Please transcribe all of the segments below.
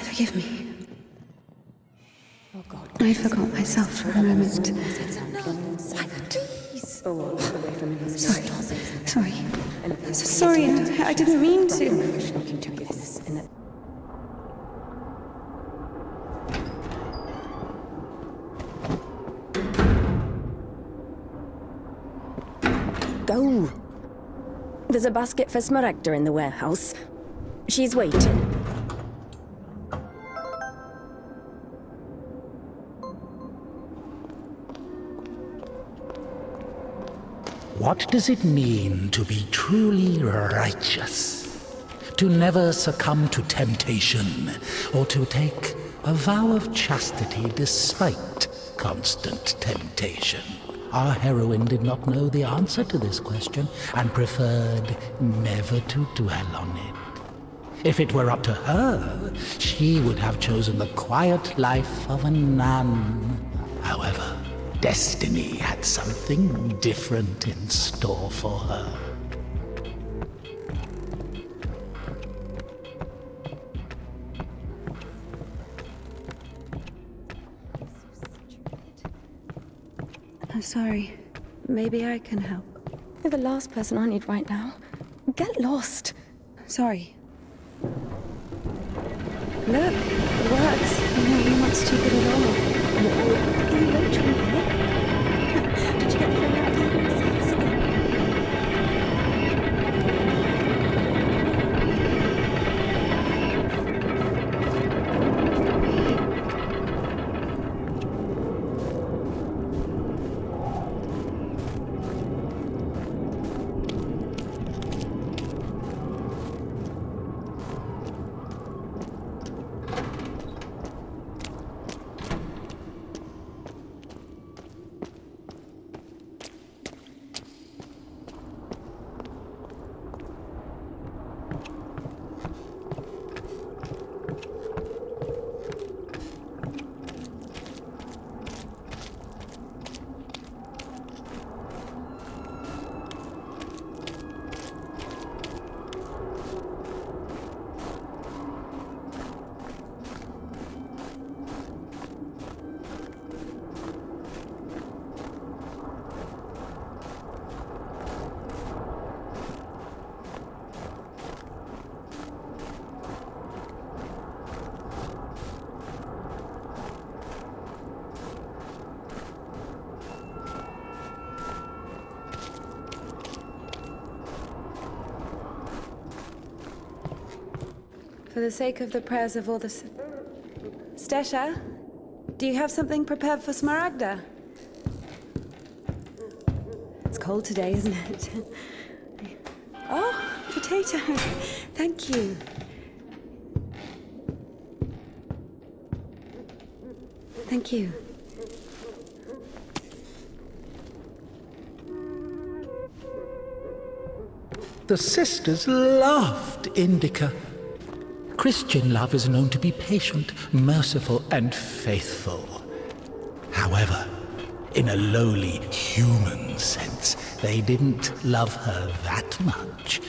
Forgive me. I forgot myself for a moment. Sorry, I didn't mean to. Go. There's a basket for Smaragda in the warehouse. She's waiting. What does it mean to be truly righteous? To never succumb to temptation, or to take a vow of chastity despite constant temptation? Our heroine did not know the answer to this question and preferred never to dwell on it. If it were up to her, she would have chosen the quiet life of a nun. However, destiny had something different in store for her. I'm sorry. Maybe I can help. You're the last person I need right now. Get lost. Sorry. Look, it works. You're not stupid at all. Are you lecturing here? Did you get the phone out of the conversation again? For the sake of the prayers of all the... Stesha, do you have something prepared for Smaragda? It's cold today, isn't it? Oh, potatoes. Thank you. Thank you. The sisters loved INDIKA. Christian love is known to be patient, merciful, and faithful. However, in a lowly human sense, they didn't love her that much.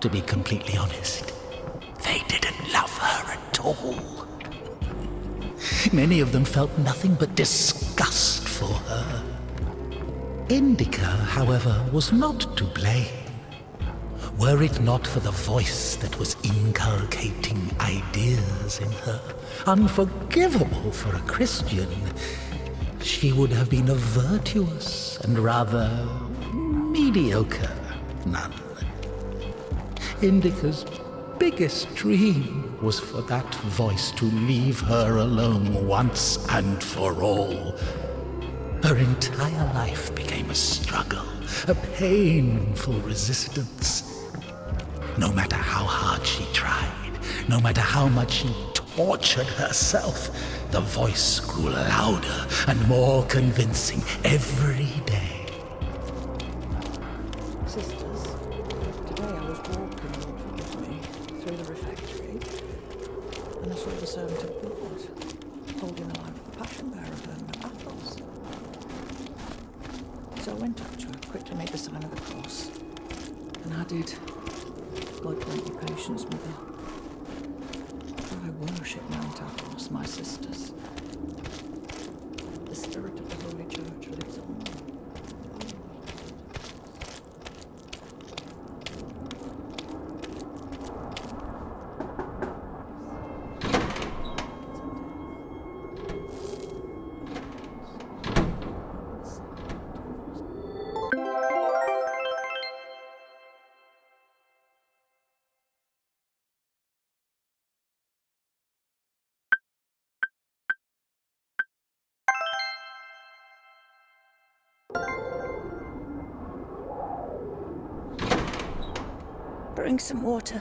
To be completely honest, they didn't love her at all. Many of them felt nothing but disgust for her. INDIKA, however, was not to blame. Were it not for the voice that was inculcating ideas in her, unforgivable for a Christian, she would have been a virtuous and rather mediocre nun. INDIKA's biggest dream was for that voice to leave her alone once and for all. Her entire life became a struggle, a painful resistance. No matter how hard she tried, no matter how much she tortured herself, the voice grew louder and more convincing every day. Sisters, today I was walking, Lord forgive me, through the refectory, and I saw the servant of blood holding alive the passion bearer burning at Athos. So I went up to her, quickly made the sign of the cross, and added, God grant you patience, mother. For I worship Mount Athos, my sisters. The spirit of the Holy Church lives on. Bring some water.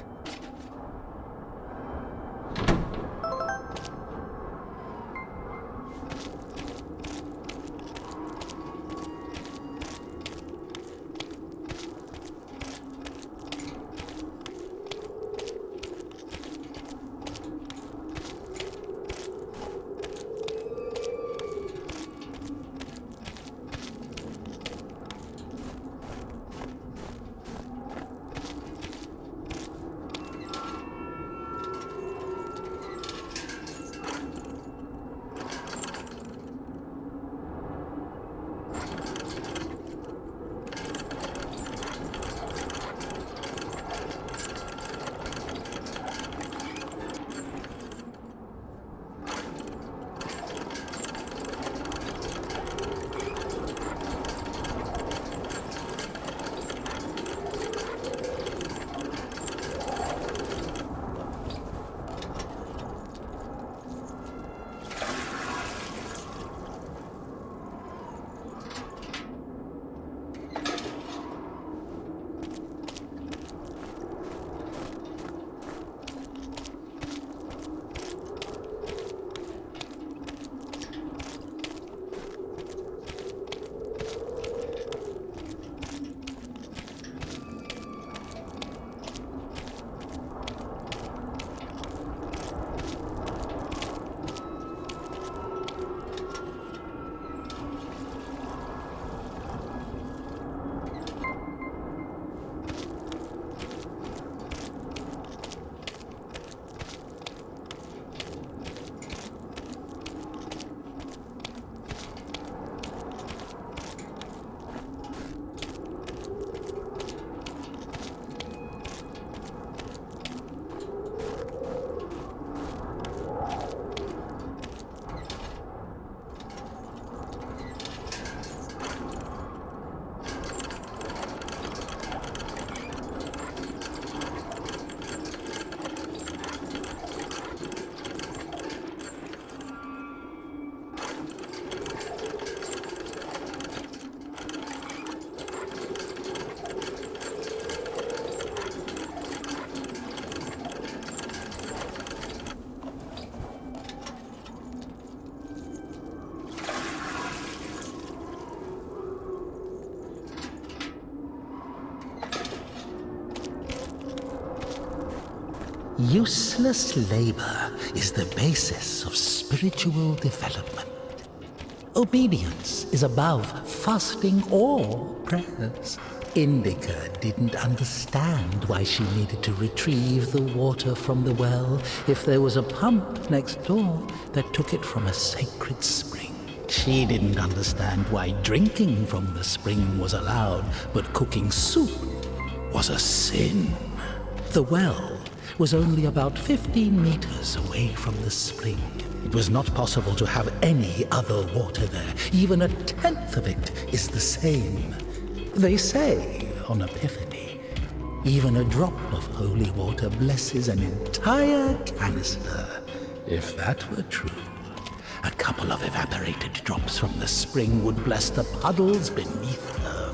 Useless labor is the basis of spiritual development. Obedience is above fasting or prayers. INDIKA didn't understand why she needed to retrieve the water from the well if there was a pump next door that took it from a sacred spring. She didn't understand why drinking from the spring was allowed, but cooking soup was a sin. The well was only about 15 meters away from the spring. It was not possible to have any other water there. Even a tenth of it is the same. They say on Epiphany, even a drop of holy water blesses an entire canister. If that were true, a couple of evaporated drops from the spring would bless the puddles beneath her.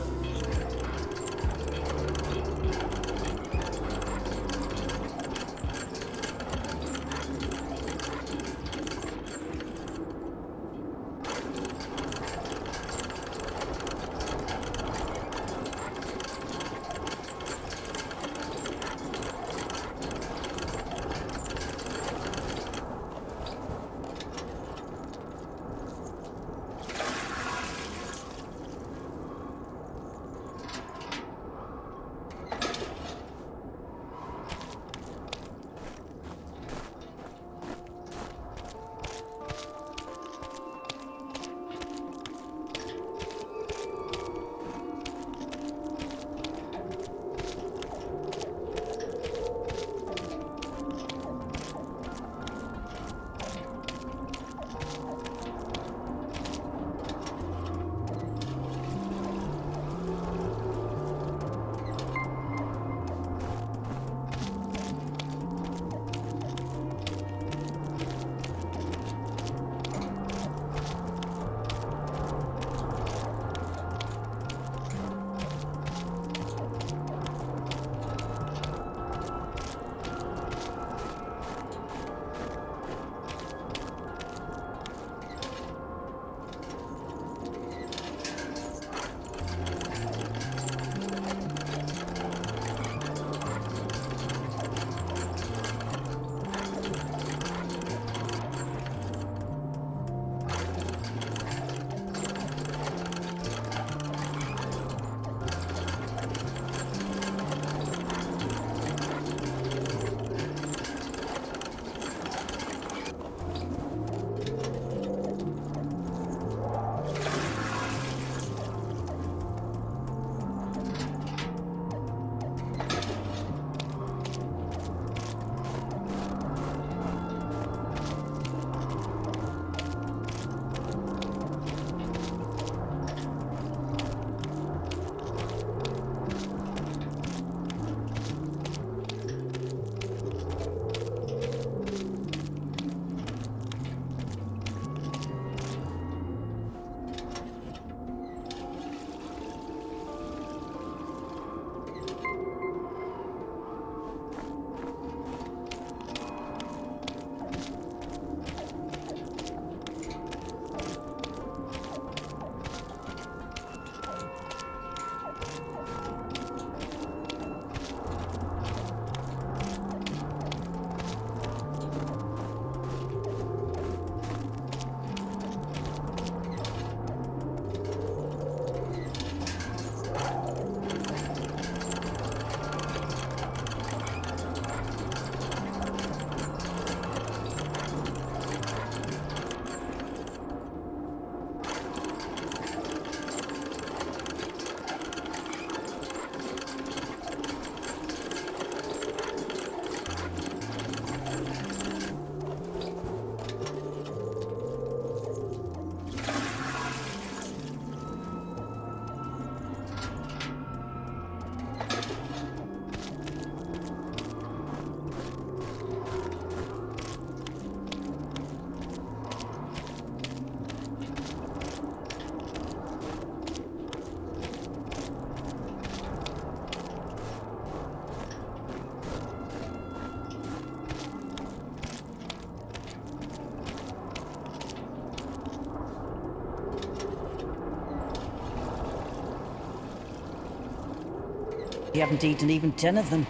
haven't eaten even 10 of them.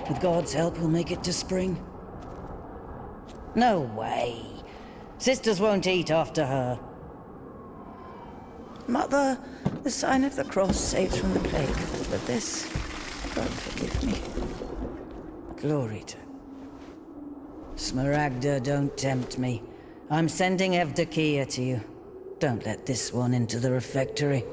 With God's help, we'll make it to spring. No way. Sisters won't eat after her. Mother, the sign of the cross saves from the plague, but this, God forgive me. Glory to... Smaragda, don't tempt me. I'm sending Evdokia to you. Don't let this one into the refectory.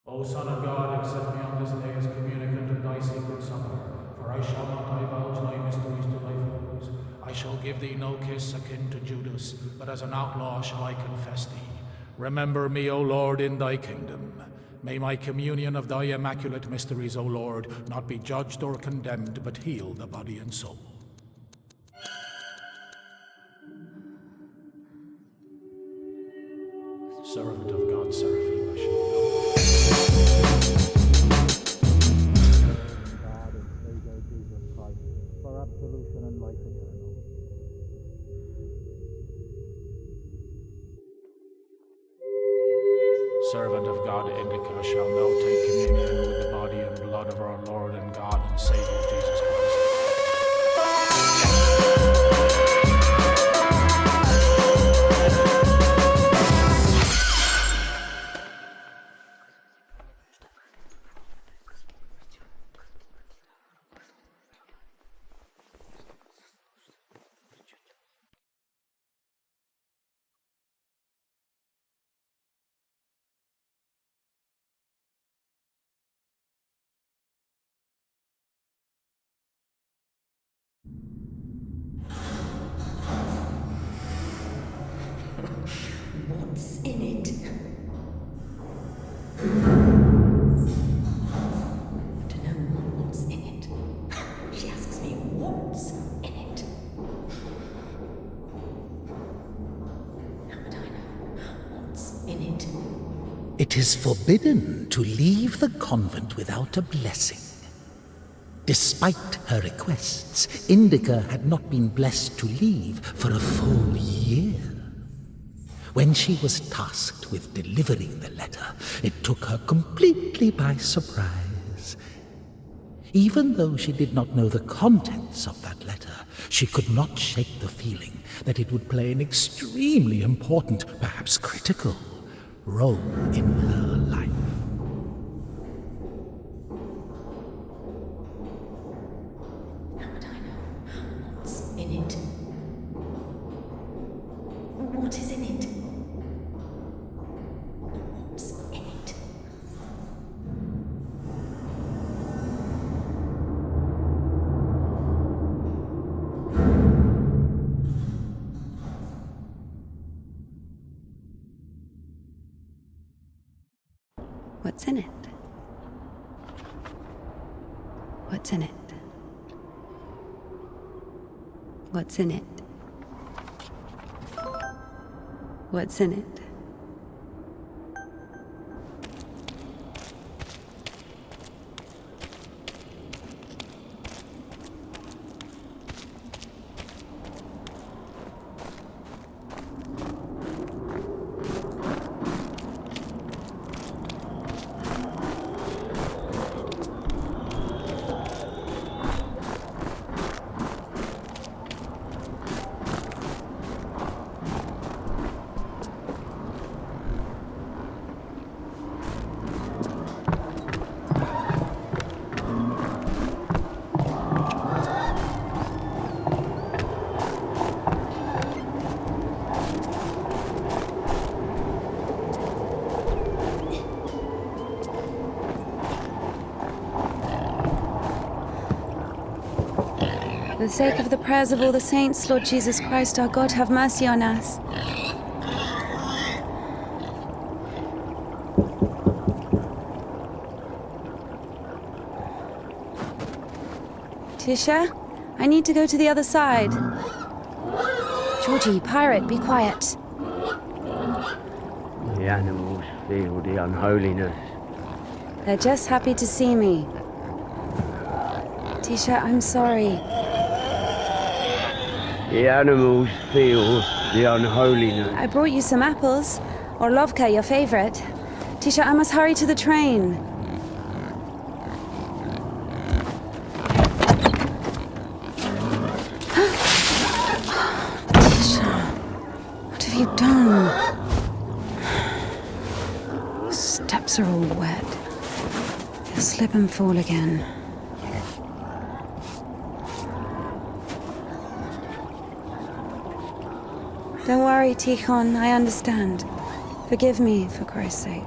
O Son of God, accept me on this day as communicant of thy secret supper, for I shall not divulge thy mysteries to thy foes. I shall give thee no kiss akin to Judas, but as an outlaw shall I confess thee. Remember me, O Lord, in thy kingdom. May my communion of thy immaculate mysteries, O Lord, not be judged or condemned, but heal the body and soul. Servant of God, Seraphim, I shall know. God and Savior Jesus Christ, for absolution and life eternal. Servant of God, Indika, shall now take communion with the body and blood of our Lord and God and Savior Jesus Christ. What's in it? I want to know what's in it. She asks me what's in it. How would I know what's in it? It is forbidden to leave the convent without a blessing. Despite her requests, Indika had not been blessed to leave for a full year. When she was tasked with delivering the letter, it took her completely by surprise. Even though she did not know the contents of that letter, she could not shake the feeling that it would play an extremely important, perhaps critical, role in her life. How would I know what's in it? What is in it? What's in it? What's in it? What's in it? What's in it? What's in it? For the sake of the prayers of all the saints, Lord Jesus Christ, our God, have mercy on us. Tisha, I need to go to the other side. Georgie, pirate, be quiet. The animals feel the unholiness. They're just happy to see me. Tisha, I'm sorry. The animals feel the unholiness. I brought you some apples. Or Lovka, your favorite. Tisha, I must hurry to the train. Tisha, what have you done? Steps are all wet. You'll slip and fall again. Don't worry, Tikhon, I understand. Forgive me, for Christ's sake.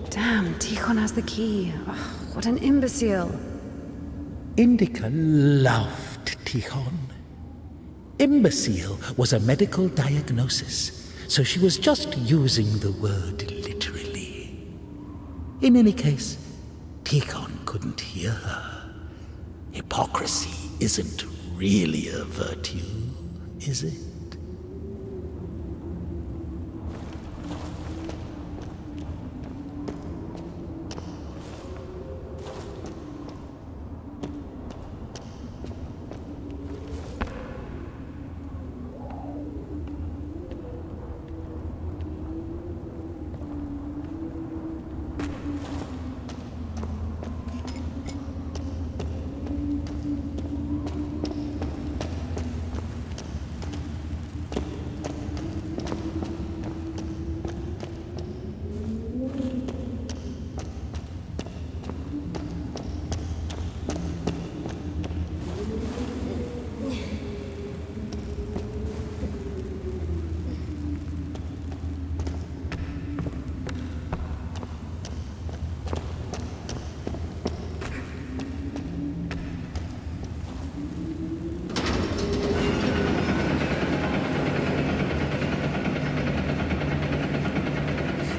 Damn, Tikhon has the key. Oh, what an imbecile. Indika loved Tikhon. Imbecile was a medical diagnosis, so she was just using the word literally. In any case, Tikhon couldn't hear her. Hypocrisy isn't really a virtue, is it?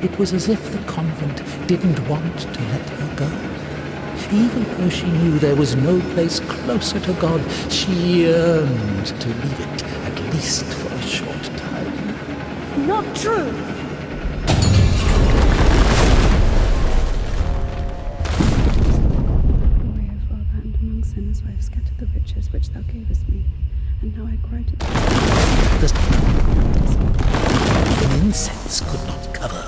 It was as if the convent didn't want to let her go. Even though she knew there was no place closer to God, she yearned to leave it, at least for a short time. Not true. Away, O Father, and among sinners I have scattered the riches which thou gavest me, and now I cry to thee. The incense could not cover.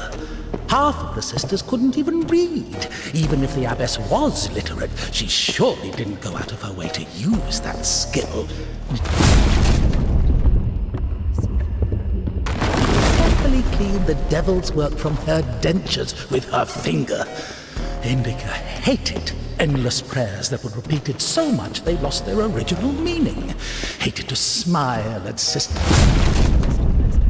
Half of the sisters couldn't even read. Even if the abbess was literate, she surely didn't go out of her way to use that skill. Carefully clean the devil's work from her dentures with her finger. Indika hated endless prayers that were repeated so much they lost their original meaning. Hated to smile at sisters.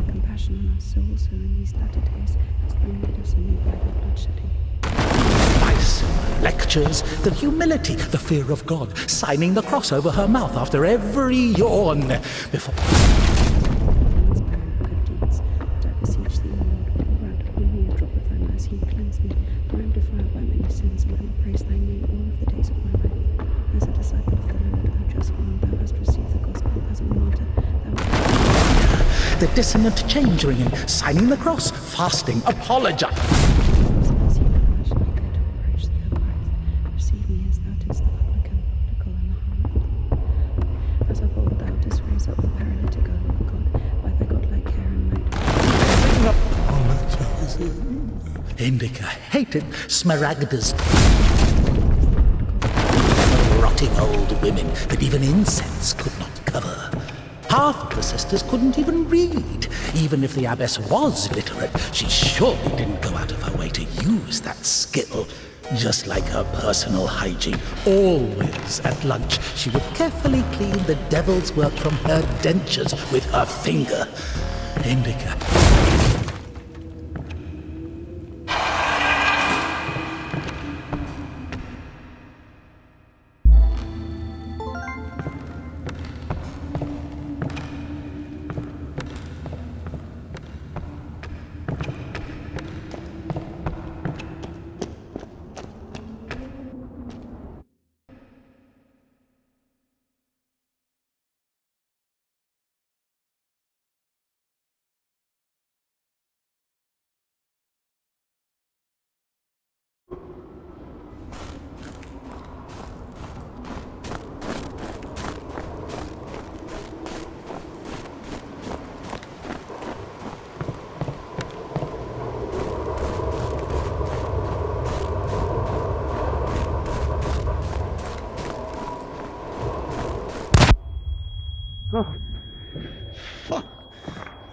Compassion on our souls who in these latter days hast thou made us anew by thy bloodshedding. Advice, lectures, the humility, the fear of God, signing the cross over her mouth after every yawn before... Good deeds, but I beseech thee, O Lord, pour out upon me a drop of thy mercy and cleanse me, for I am defiled by many sins, and I will praise thy name all of the days of my life. As a disciple of the Lord, thou just one, thou hast received the gospel as a martyr, thou The dissonant change ringing, signing the cross, fasting, apologize. Receive me as thou didst the publican, prodigal, and the harlot. As of old thou didst raise up the paralytic, O Lord God, by thy godlike care and might. Indika hated Smaragda's rotting old women that even incense could not cover. Half of the sisters couldn't even read. Even if the abbess was literate, she surely didn't go out of her way to use that skill. Just like her personal hygiene, always at lunch, she would carefully clean the devil's work from her dentures with her finger. Indica.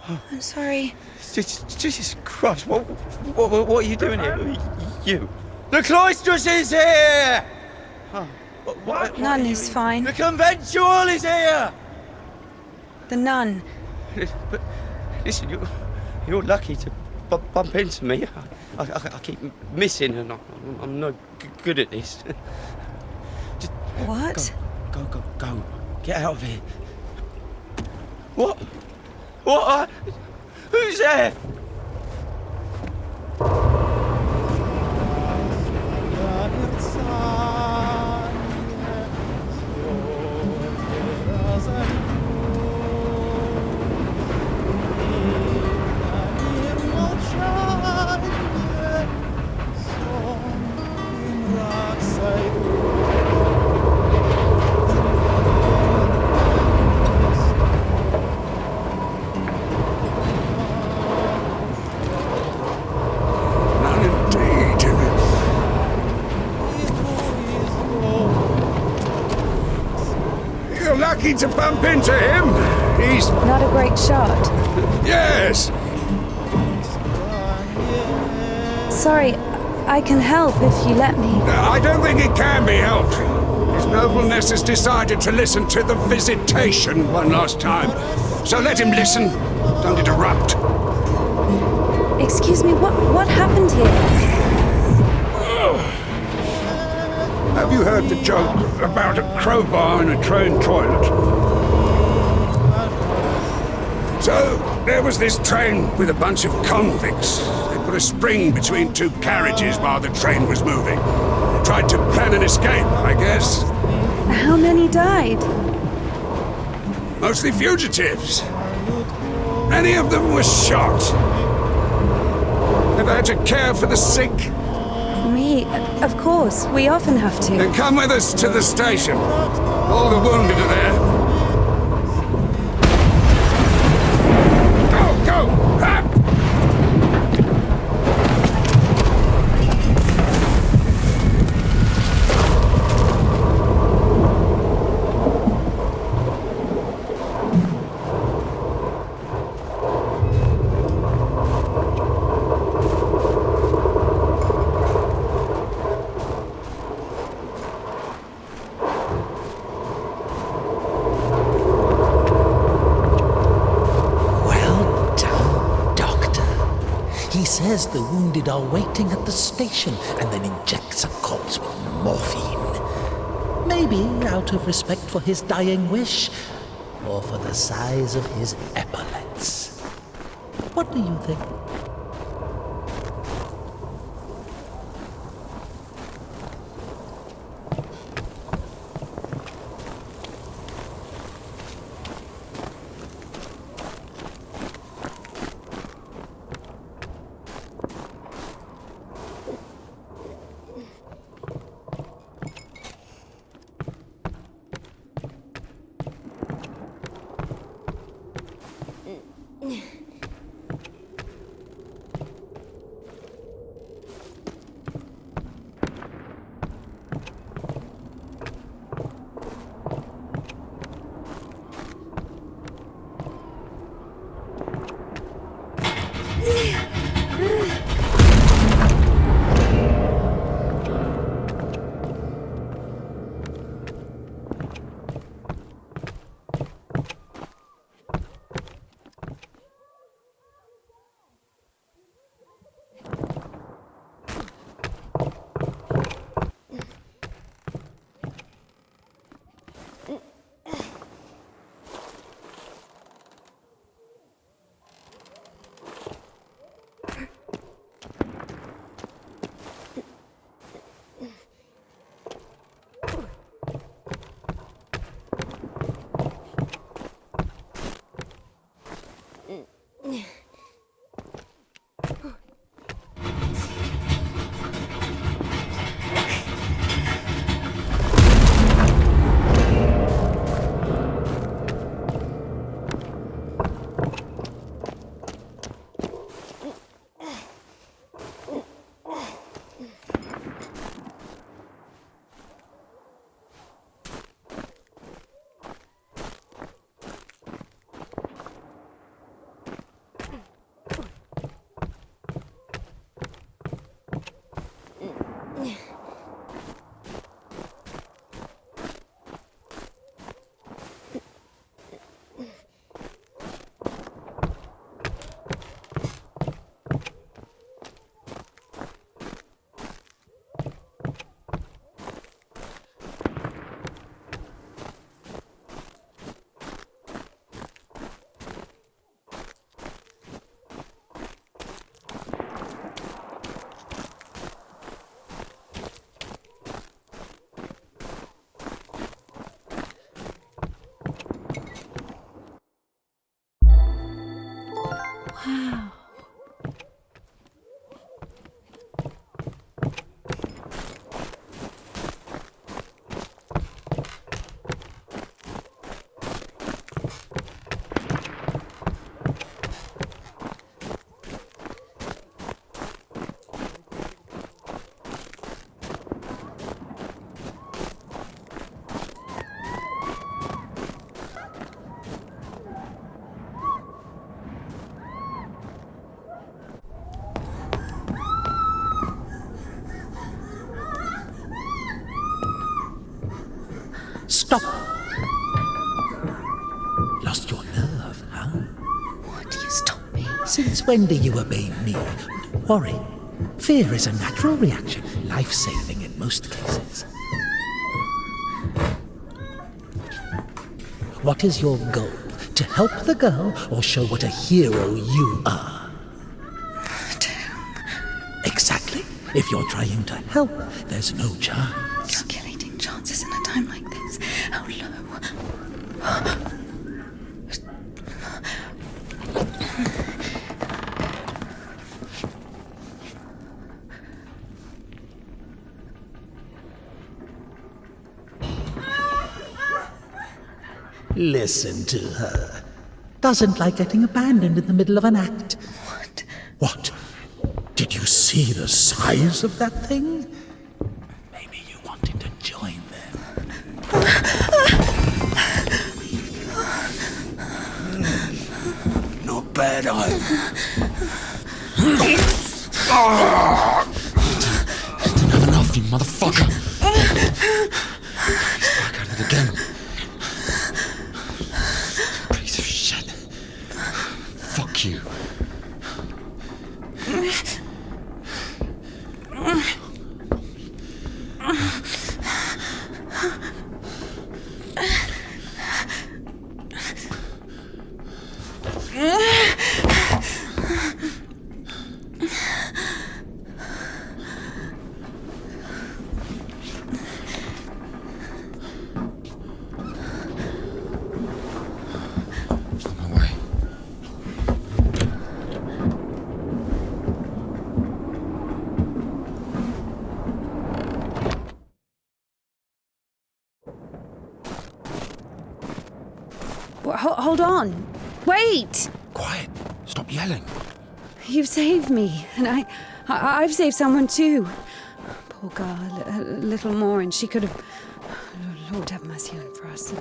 I'm sorry. Jesus Christ, what are you doing here? You. The cloistress is here! What Nun is fine. The conventual is here! The nun. But listen, you're lucky to bump into me. I keep missing and I'm no good at this. Just What? Go. Get out of here. What? What? Who's there? Lucky to bump into him. He's... Not a great shot. Yes. Sorry, I can help if you let me. I don't think it can be helped. His nobleness has decided to listen to the visitation one last time. So let him listen. Don't interrupt. Excuse me, what happened here? Have you heard the joke about a crowbar in a train toilet? So, there was this train with a bunch of convicts. They put a spring between two carriages while the train was moving. Tried to plan an escape, I guess. How many died? Mostly fugitives. Many of them were shot. Ever had to care for the sick? Me? Of course, we often have to. Then come with us to the station. All the wounded are there. Go! Ha! Says the wounded are waiting at the station and then injects a corpse with morphine. Maybe out of respect for his dying wish, or for the size of his epaulets. What do you think? Stop! Lost your nerve, huh? What? You stop me. Since when do you obey me? Don't worry. Fear is a natural reaction, life-saving in most cases. What is your goal? To help the girl or show what a hero you are? Exactly. If you're trying to help, there's no chance. Calculating chances in a time like this. How low? Listen to her. Doesn't like getting abandoned in the middle of an act. What? What? Did you see the size of that thing? Maybe you wanted to join them. Not bad either. Didn't have enough, you motherfucker. He's back at it again. Piece of shit. Fuck you. On my way. Hold on. Wait! Quiet. Stop yelling. You've saved me, and I've saved someone too. Poor girl, a little more, and she could have. Lord have mercy on for us.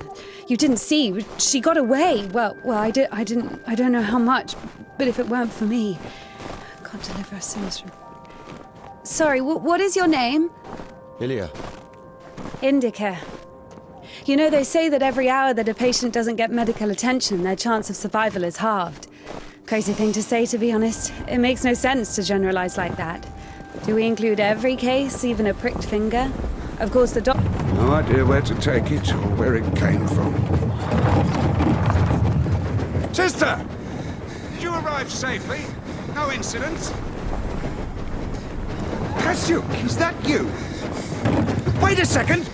You didn't see. She got away. Well, I didn't. I don't know how much, but if it weren't for me, I can't deliver us sins from. Sorry. What is your name? Ilya. INDIKA. You know, they say that every hour that a patient doesn't get medical attention, their chance of survival is halved. Crazy thing to say, to be honest. It makes no sense to generalize like that. Do we include every case, even a pricked finger? Of course, the doc... No idea where to take it or where it came from. Sister! Did you arrive safely? No incidents? Cassio, is that you? Wait a second!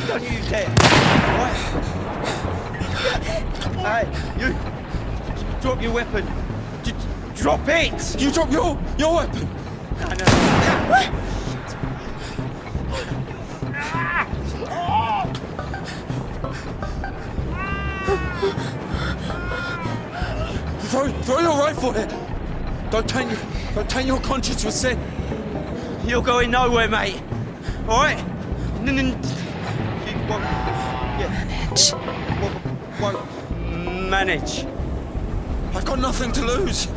Don't you dare! What? Hey, you! Drop your weapon! Drop it! You drop your weapon! No. Throw your rifle here! Don't taint your conscience with sin. You're going nowhere, mate. All right? Manage. I've got nothing to lose.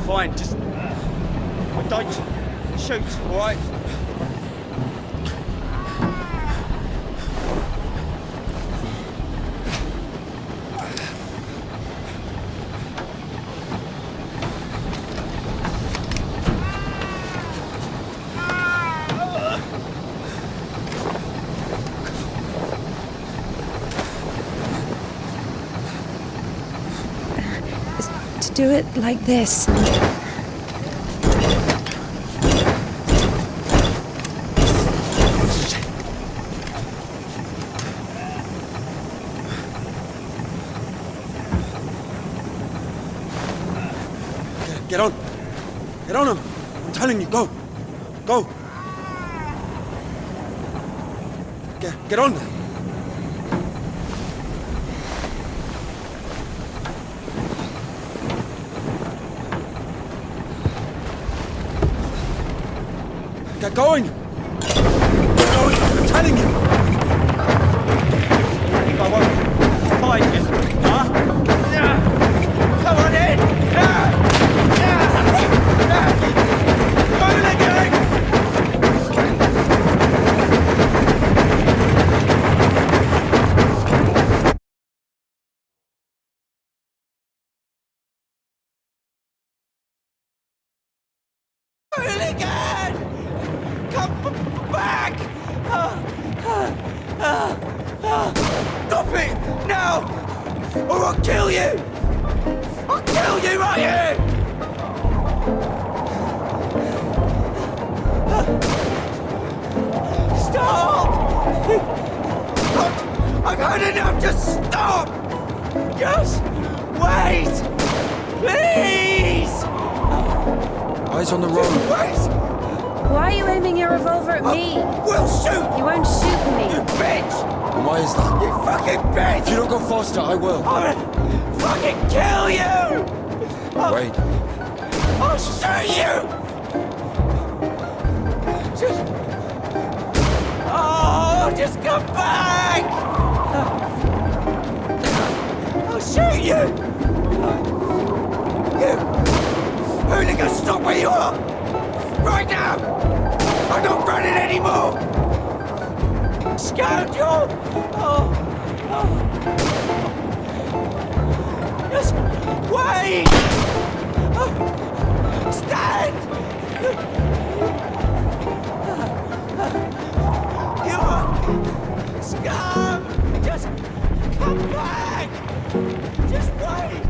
Fine, just don't shoot, all right? Do it like this. Get on. Get on him. I'm telling you, go. Go. Get on there. Get going! Get going! I'm telling you! I won't fight you, huh? Yeah. Come on in! Yeah. Hooligan! Come back! Stop it! Now! Or I'll kill you! I'll kill you right here! Stop! I've had enough! Just stop! Just wait! Please! Eyes on the road. Wait! Why are you aiming your revolver at me? We'll shoot! You won't shoot me. You bitch! And why is that? You fucking bitch! If you don't go faster, I will. I'm gonna fucking kill you! Wait. I'll shoot you! Just come back! I'll shoot you! You! Hooligan, stop where you are! Right now! I'm not running anymore! Scoundrel! Just wait! Stand! You are scum! Just come back! Just wait!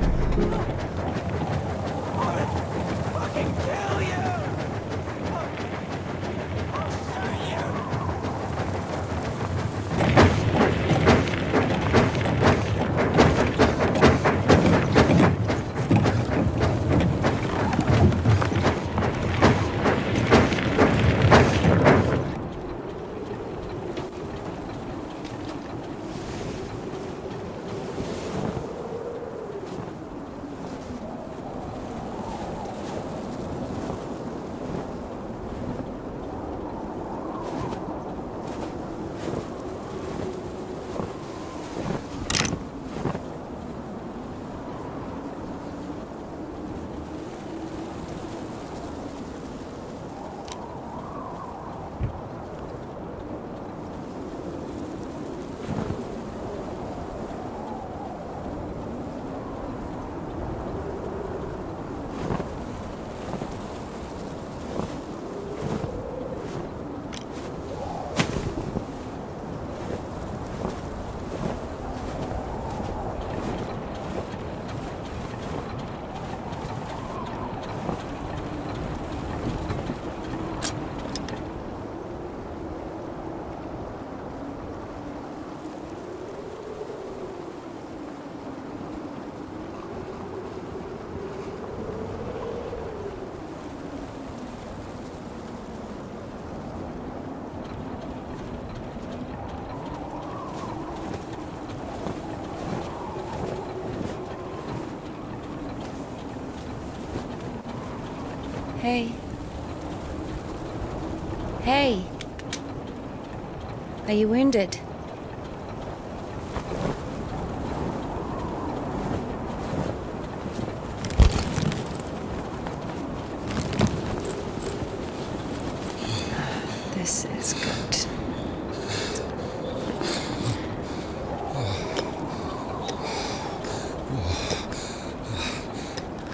I'll fucking kill you! I'll shoot you! Hey. Hey. Are you wounded? This is good.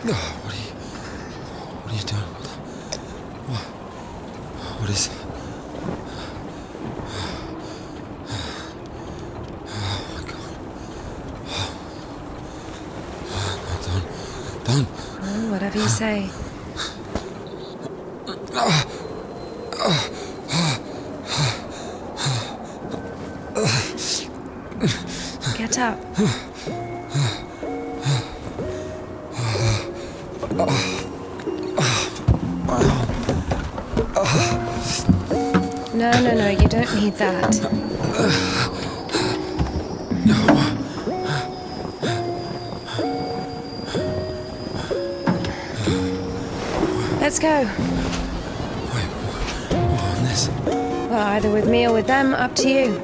What are you doing? What is... Oh my God. No, don't. Oh, whatever you say. Get up. No, you don't need that. Let's go. Wait, what on this? Well, either with me or with them, up to you.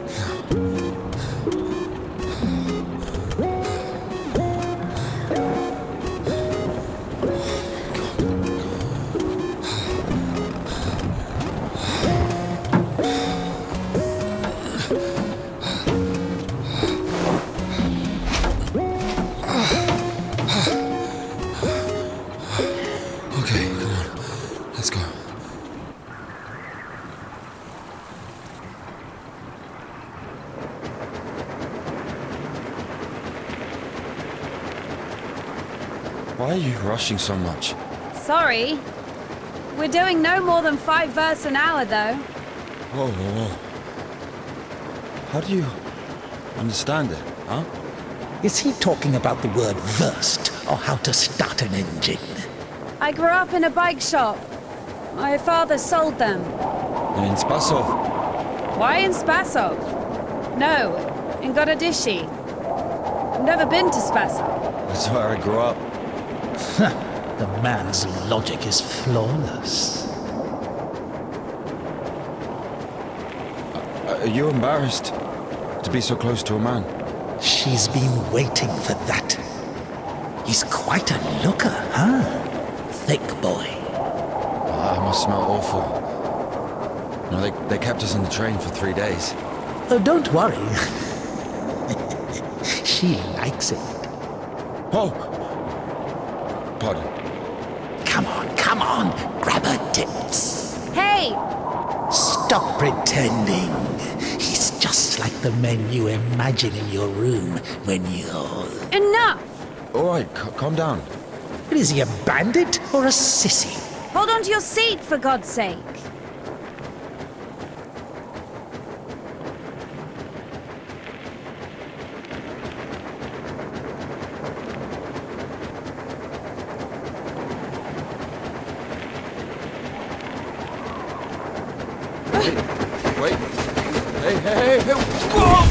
Okay, come on. Let's go. Why are you rushing so much? Sorry. We're doing no more than 5 verse an hour, though. Whoa, whoa, whoa. How do you understand it, huh? Is he talking about the word versed, or how to start an engine? I grew up in a bike shop. My father sold them. In Spasov. Why in Spasov? No, in Gorodishi. I've never been to Spasov. That's where I grew up. The man's logic is flawless. Are you embarrassed to be so close to a man? She's been waiting for that. He's quite a looker, huh? Thick boy. I must smell awful. No, they kept us in the train for 3 days. Oh, don't worry. She likes it. Oh! Pardon. Come on, grab her tits. Hey! Stop pretending. He's just like the men you imagine in your room when you're... Enough! All right, calm down. Is he a bandit or a sissy? Hold on to your seat, for God's sake. Wait. Hey. Whoa!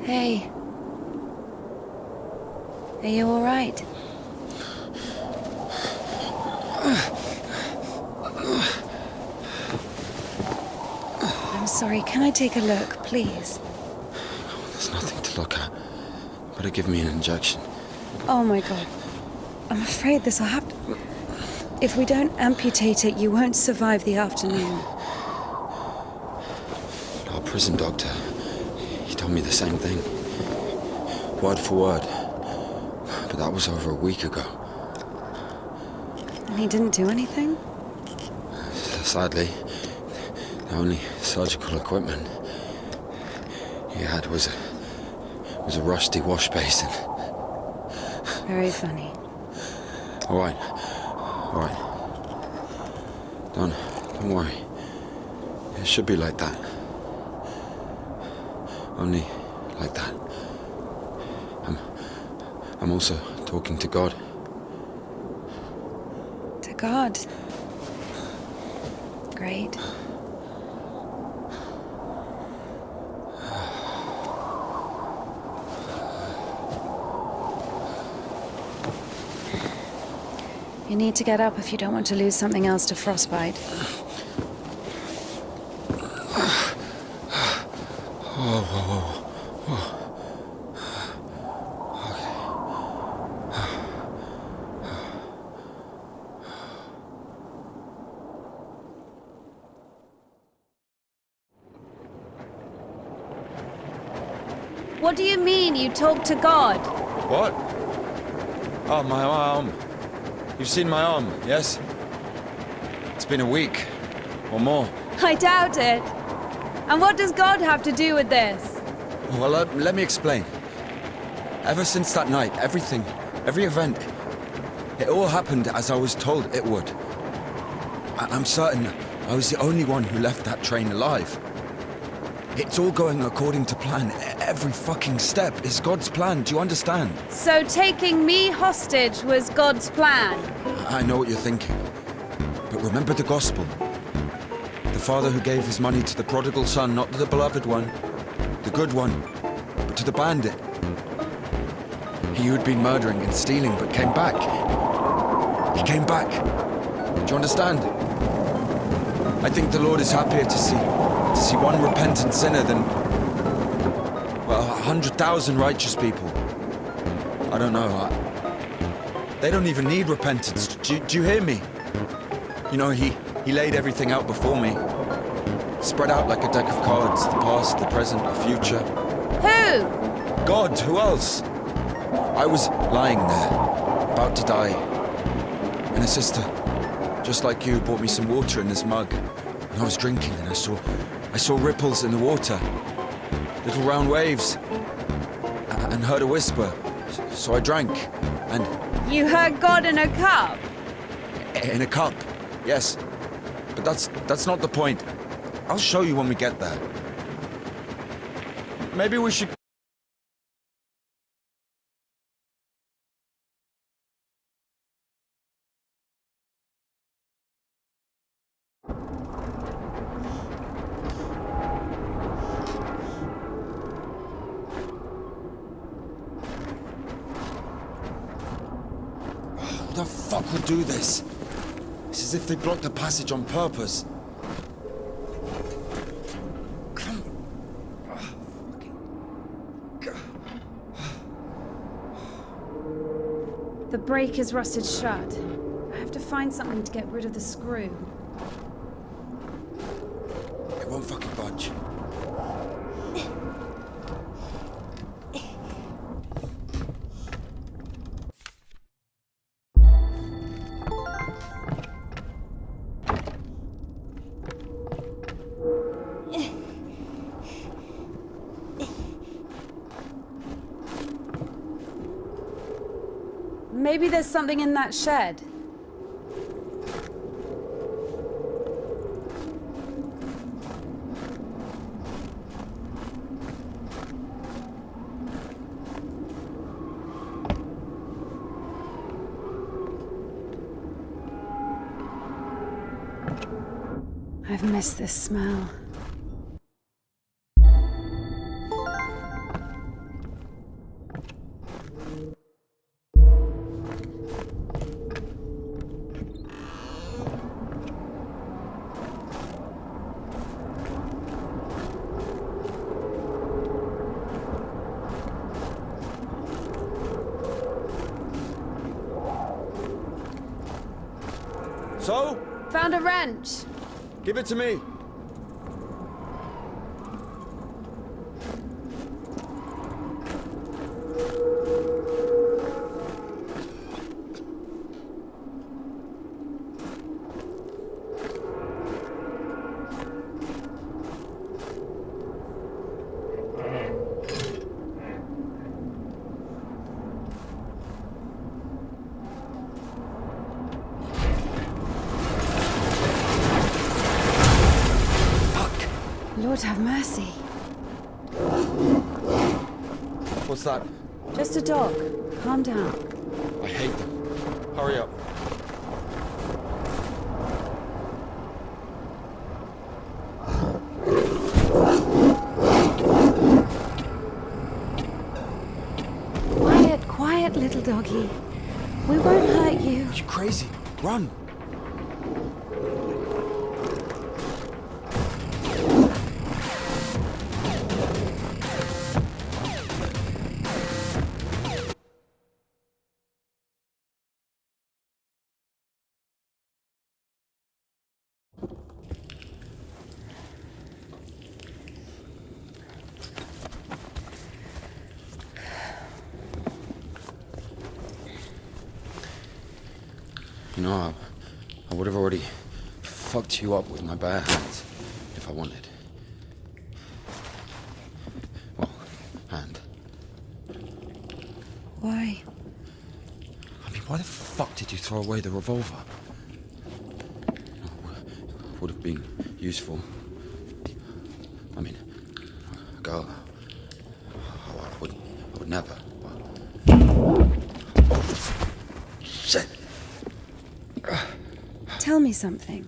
Hey. Are you all right? I'm sorry, can I take a look, please? There's nothing to look at. Better give me an injection. Oh my god. I'm afraid this'll have to... If we don't amputate it, you won't survive the afternoon. Our prison doctor, he told me the same thing. Word for word. But that was over a week ago. And he didn't do anything? Sadly, the only surgical equipment he had was a rusty wash basin. Very funny. All right. Don't worry. It should be like that. Only like that. I'm also talking to God. To God. Great. You need to get up if you don't want to lose something else to frostbite. What do you mean you talk to God? What? Oh, my arm. You've seen my arm, yes? It's been a week, or more. I doubt it. And what does God have to do with this? Well, let me explain. Ever since that night, everything, every event, it all happened as I was told it would. I'm certain I was the only one who left that train alive. It's all going according to plan. Every fucking step is God's plan, do you understand? So taking me hostage was God's plan? I know what you're thinking. But remember the gospel. The father who gave his money to the prodigal son, not to the beloved one, the good one, but to the bandit. He who'd been murdering and stealing but came back. He came back. Do you understand? I think the Lord is happier to see one repentant sinner than, well, 100,000 righteous people. I don't know. They don't even need repentance. Do you hear me? You know, he laid everything out before me. Spread out like a deck of cards. The past, the present, the future. Who? God, who else? I was lying there, about to die. And a sister, just like you, brought me some water in this mug. And I was drinking and I saw ripples in the water. Little round waves. And heard a whisper. So I drank. And... You heard God in a cup? In a cup, yes. But that's not the point. I'll show you when we get there. Maybe we should... Who the fuck would do this? It's as if they blocked the passage on purpose. The brake is rusted shut. I have to find something to get rid of the screw. It won't fucking budge. Maybe there's something in that shed. I've missed this smell. So? Found a wrench. Give it to me. Lord have mercy. What's that? Just a dog. Calm down. I hate them. Hurry up. Quiet, quiet, little doggy. We won't hurt you. Are you crazy? Run! You know, I would have already fucked you up with my bare hands if I wanted. Well, hand. Why? I mean, why the fuck did you throw away the revolver? Would have been useful. I mean, a girl. I would never. But... Oh, shit! Tell me something.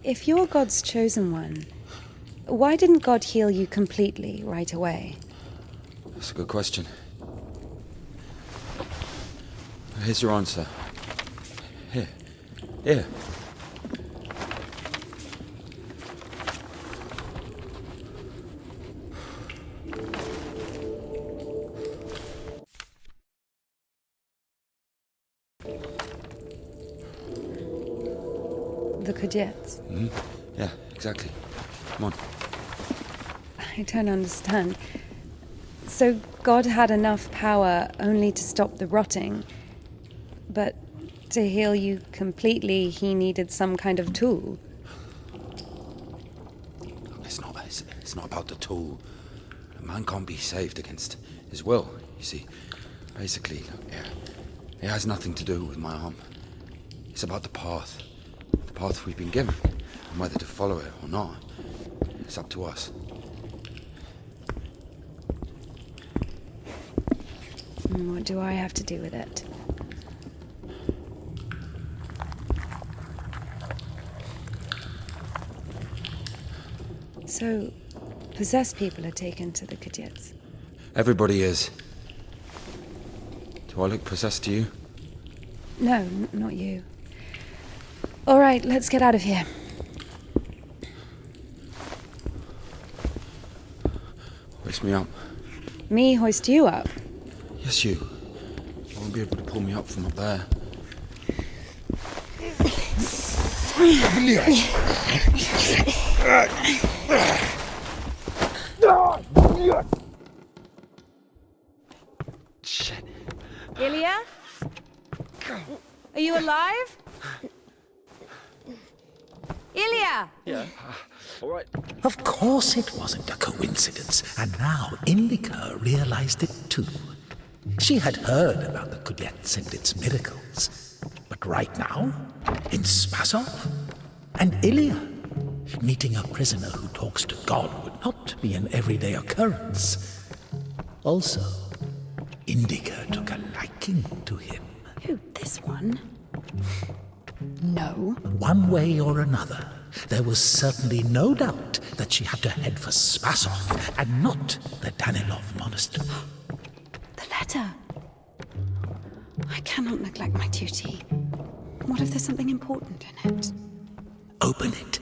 If you're God's chosen one, why didn't God heal you completely right away? That's a good question. Here's your answer. Here. Here. The Kudets. Mm-hmm. Yeah, exactly. Come on. I don't understand. So God had enough power only to stop the rotting, but to heal you completely, he needed some kind of tool. It's not about the tool. A man can't be saved against his will, you see. Basically, it has nothing to do with my arm. It's about the path. The path we've been given. And whether to follow it or not, it's up to us. And what do I have to do with it? So, possessed people are taken to the Kudets. Everybody is. Do I look possessed to you? No, not you. All right, let's get out of here. Hoist me up. Me hoist you up? Yes, you. You won't be able to pull me up from up there. Shit. Ilya? Are you alive? Ilya! Yeah. All right. Of course it wasn't a coincidence, and now INDIKA realized it too. She had heard about the Kudets and its miracles, but right now, in Spasov, and Ilya, meeting a prisoner who talks to God would not be an everyday occurrence. Also, INDIKA took a liking to him. Who, this one? No. One way or another, there was certainly no doubt that she had to head for Spasov and not the Danilov Monastery. The letter. I cannot neglect my duty. What if there's something important in it? Open it.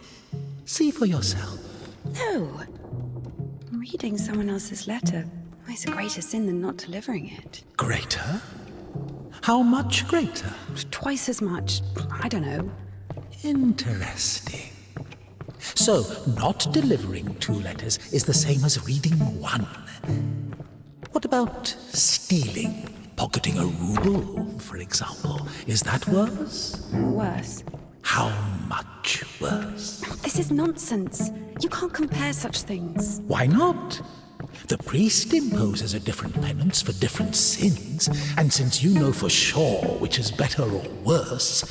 See for yourself. No. Reading someone else's letter is a greater sin than not delivering it. Greater? How much greater? Twice as much. I don't know. Interesting. So, not delivering 2 letters is the same as reading 1. What about stealing? Pocketing a ruble, for example. Is that worse? Worse. How much worse? This is nonsense. You can't compare such things. Why not? The priest imposes a different penance for different sins, and since you know for sure which is better or worse,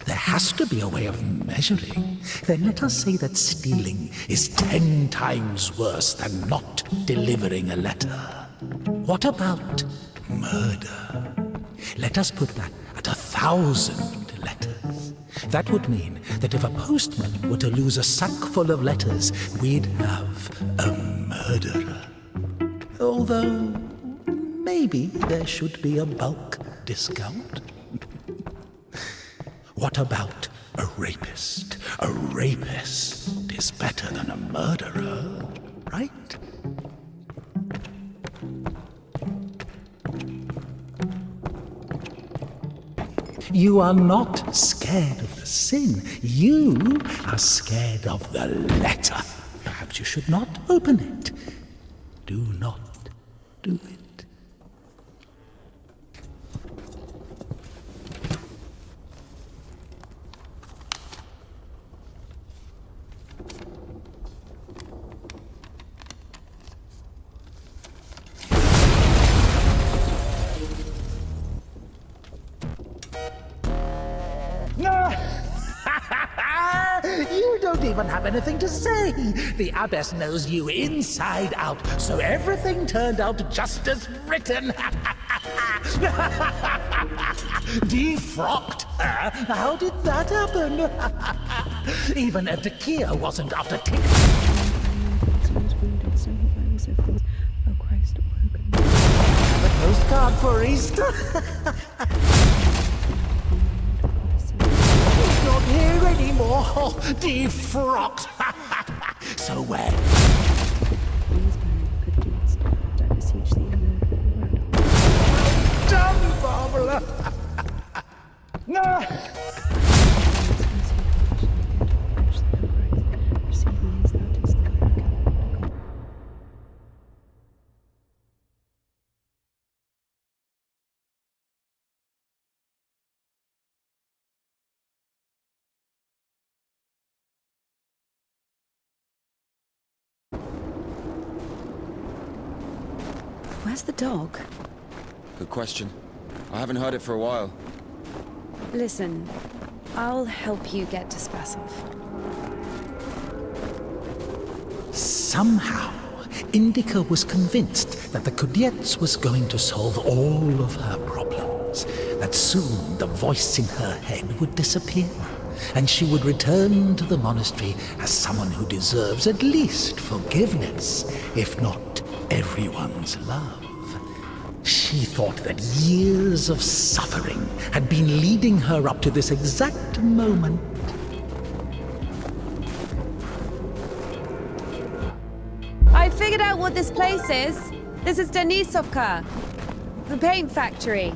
there has to be a way of measuring. Then let us say that stealing is 10 times worse than not delivering a letter. What about murder? Let us put that at 1,000 letters. That would mean that if a postman were to lose a sack full of letters, we'd have a murderer. Although, maybe there should be a bulk discount. What about a rapist? A rapist is better than a murderer, right? You are not scared of the sin. You are scared of the letter. Perhaps you should not open it. Do not do it. You don't even have anything to say. The abbess knows you inside out, so everything turned out just as written. Defrocked her? How did that happen? Even Evdokia wasn't after I was wounded, so I was so full. Oh Christ, woken. a postcard for Easter. He's not here anymore. Defrocked. So where? These men good deeds. I beseech thee, O Lord, pour out Done, Barbara. No. Receive me as thou didst the American. Where's the dog? Good question. I haven't heard it for a while. Listen, I'll help you get to Spasov. Somehow, Indika was convinced that the Kudiets was going to solve all of her problems, that soon the voice in her head would disappear, and she would return to the monastery as someone who deserves at least forgiveness, if not everyone's love. She thought that years of suffering had been leading her up to this exact moment. I figured out what this place is. This is Denisovka, the paint factory.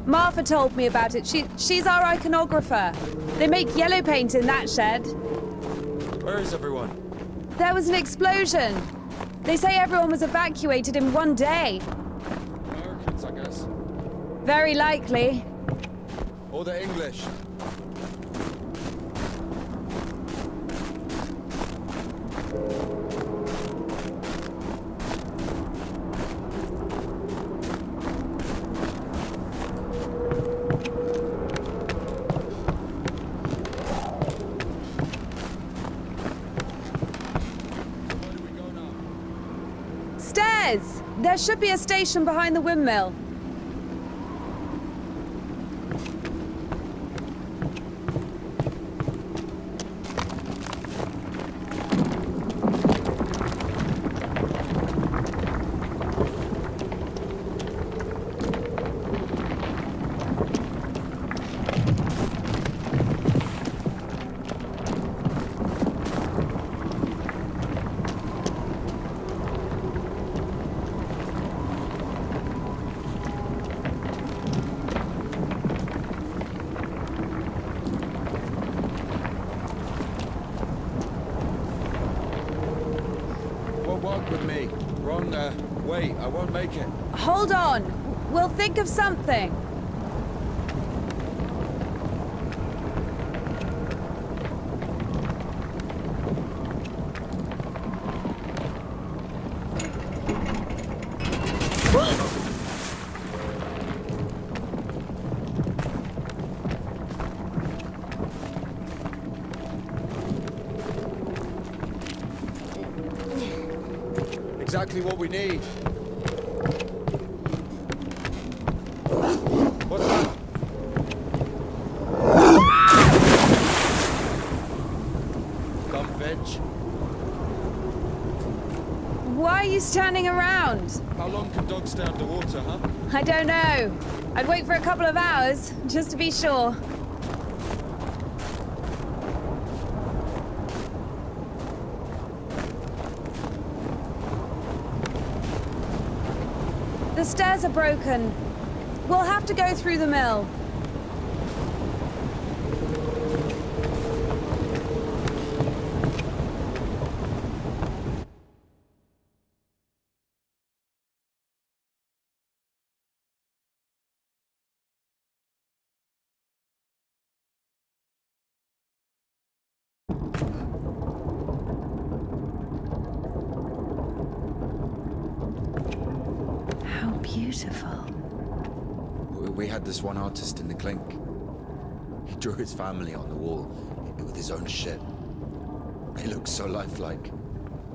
Martha told me about it. She's our iconographer. They make yellow paint in that shed. Where is everyone? There was an explosion. They say everyone was evacuated in one day. Americans, I guess. Very likely. Or the English. Stairs! There should be a station behind the windmill. walk with me. Wrong, wait, I won't make it. Hold on. We'll think of something. Exactly what we need. What's that? Dumb bitch. Why are you standing around? How long can dogs stay underwater, huh? I don't know. I'd wait for a couple of hours, just to be sure. The stairs are broken. We'll have to go through the mill. How beautiful. We had this one artist in the clink. He drew his family on the wall with his own shit. It looks so lifelike.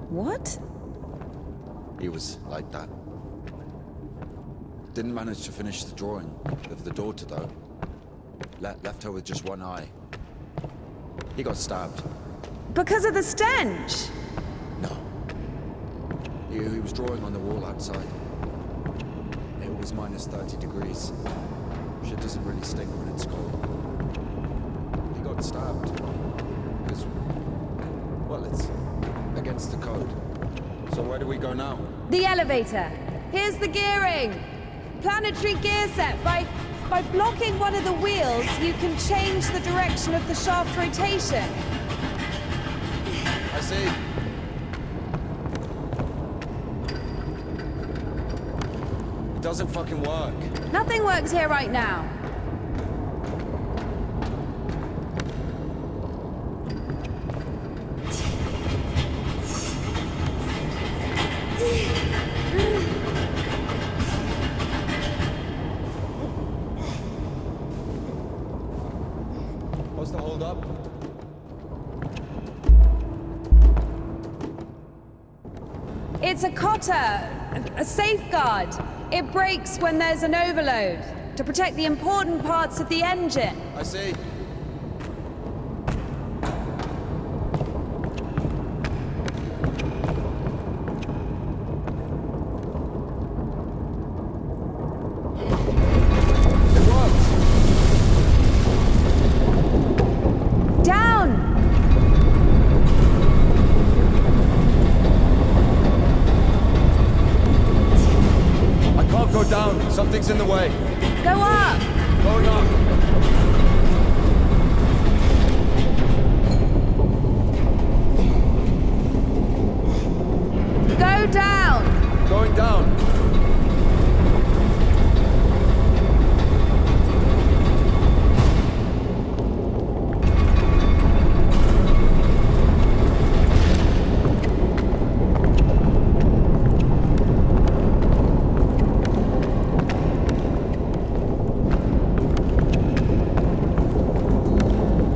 What? He was like that. Didn't manage to finish the drawing of the daughter, though. Left her with just one eye. He got stabbed. Because of the stench? No. He was drawing on the wall outside. It was minus 30 degrees. Shit doesn't really stink when it's cold. He got stabbed. Because, well, it's against the code. So where do we go now? The elevator. Here's the gearing. Planetary gear set. By blocking one of the wheels, you can change the direction of the shaft rotation. I see. It doesn't fucking work. Nothing works here right now. What's the hold up? It's a cotter, a safeguard. It breaks when there's an overload, to protect the important parts of the engine. I see. It works! Down! I can't go down. Something's in the way. Go up! Going up. Go down! Going down.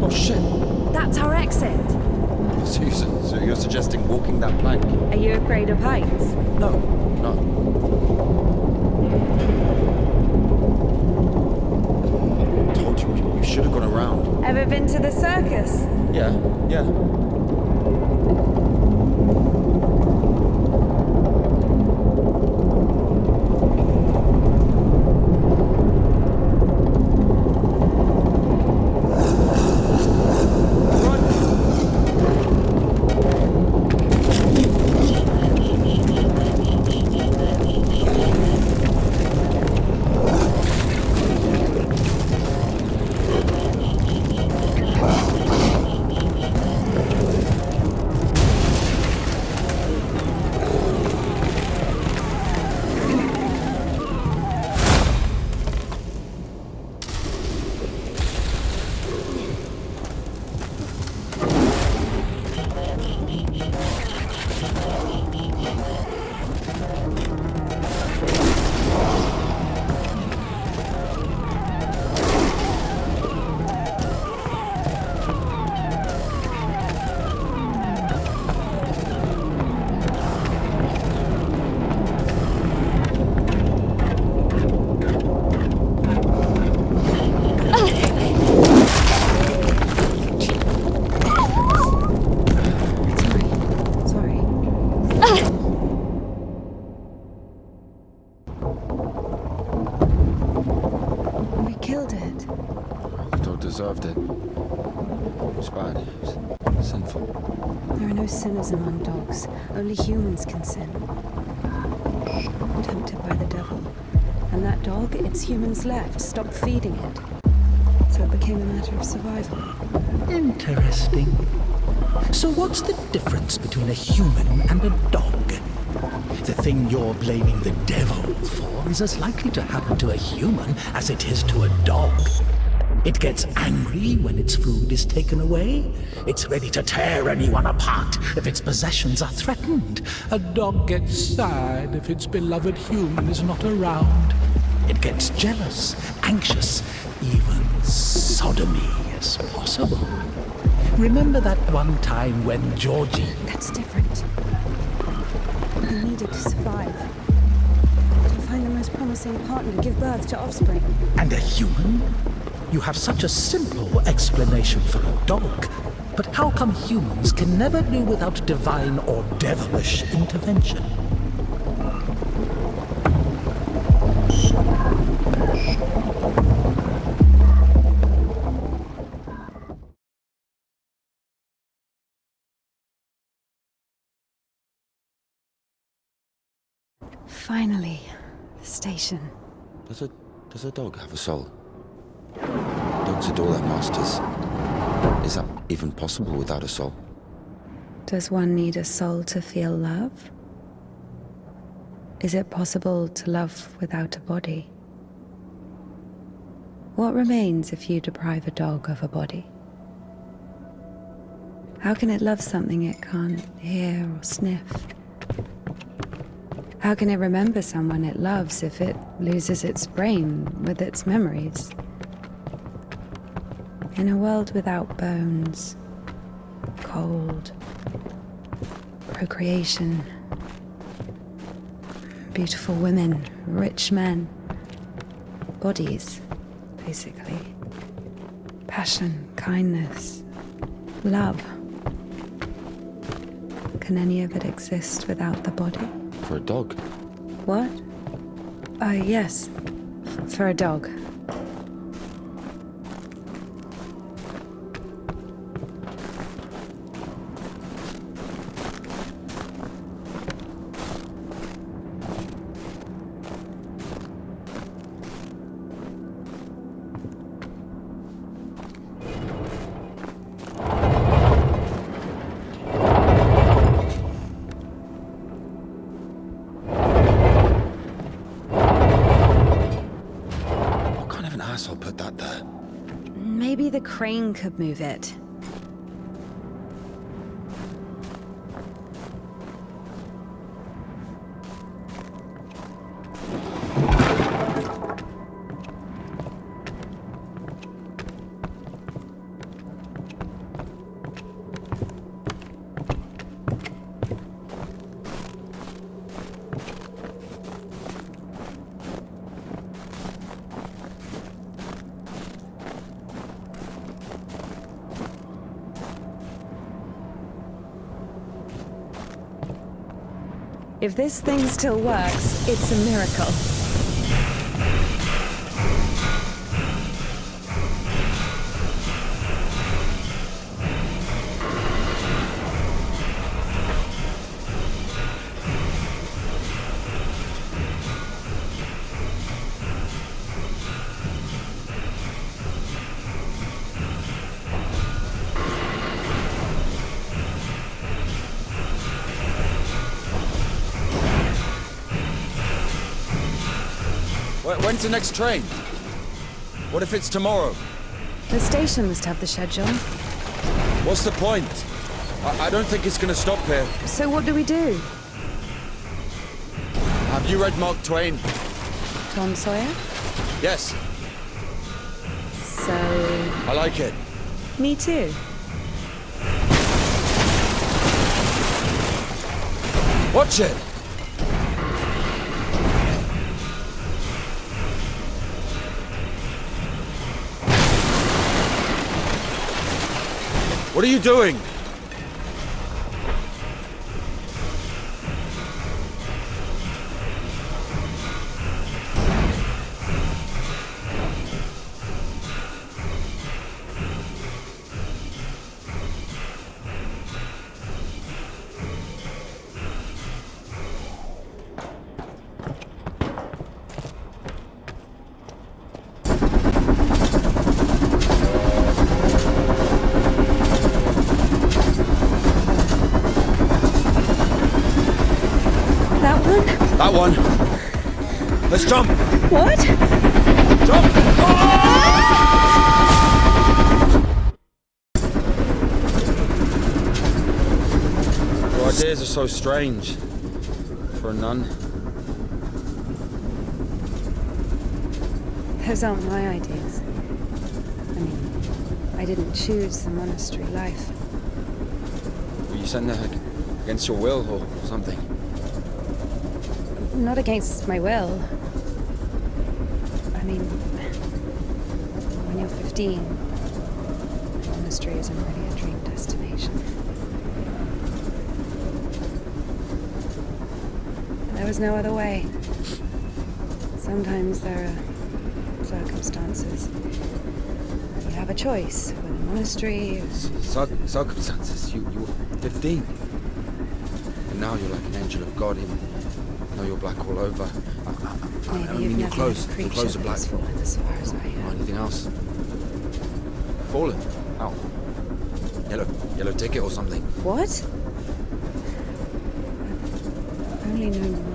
Oh shit. That's our exit. So you're suggesting walking that plank? Are you afraid of heights? No. No. Told you we should have gone around. Ever been to the circus? Yeah. sinners among dogs. Only humans can sin. Tempted by the devil. And that dog, its humans left, stopped feeding it. So it became a matter of survival. Interesting. So what's the difference between a human and a dog? The thing you're blaming the devil for is as likely to happen to a human as it is to a dog. It gets angry when its food is taken away. It's ready to tear anyone apart if its possessions are threatened. A dog gets sad if its beloved human is not around. It gets jealous, anxious, even sodomy is possible. Remember that one time when Georgie... That's different. You needed to survive. To find the most promising partner, give birth to offspring. And a human? You have such a simple explanation for a dog. But how come humans can never do without divine or devilish intervention? Finally, the station. Does a dog have a soul? Dogs adore their masters. Is that even possible without a soul? Does one need a soul to feel love? Is it possible to love without a body? What remains if you deprive a dog of a body? How can it love something it can't hear or sniff? How can it remember someone it loves if it loses its brain with its memories? In a world without bones, cold, procreation, beautiful women, rich men, bodies, basically. Passion, kindness, love. Can any of it exist without the body? For a dog? What? Yes. For a dog. I'll put that there. Maybe the crane could move it. If this thing still works, it's a miracle. When's the next train? What if it's tomorrow? The station must have the schedule. What's the point? I don't think it's going to stop here. So what do we do? Have you read Mark Twain? Tom Sawyer? Yes. So... I like it. Me too. Watch it! What are you doing? That one. Let's jump. What? Jump! Your ideas are so strange for a nun. Those aren't my ideas. I mean, I didn't choose the monastery life. Were you sent there against your will or something? Not against my will. I mean, when you're 15, the monastery isn't really a dream destination. There was no other way. Sometimes there are circumstances. You have a choice with a monastery. Circumstances? You were 15. And now you're like an angel of God. Now you're black all over. Maybe your you've clothes. never Your clothes are black. fallen as far as I heard. Anything else? Fallen? How? Yellow ticket or something? What? I've only known one.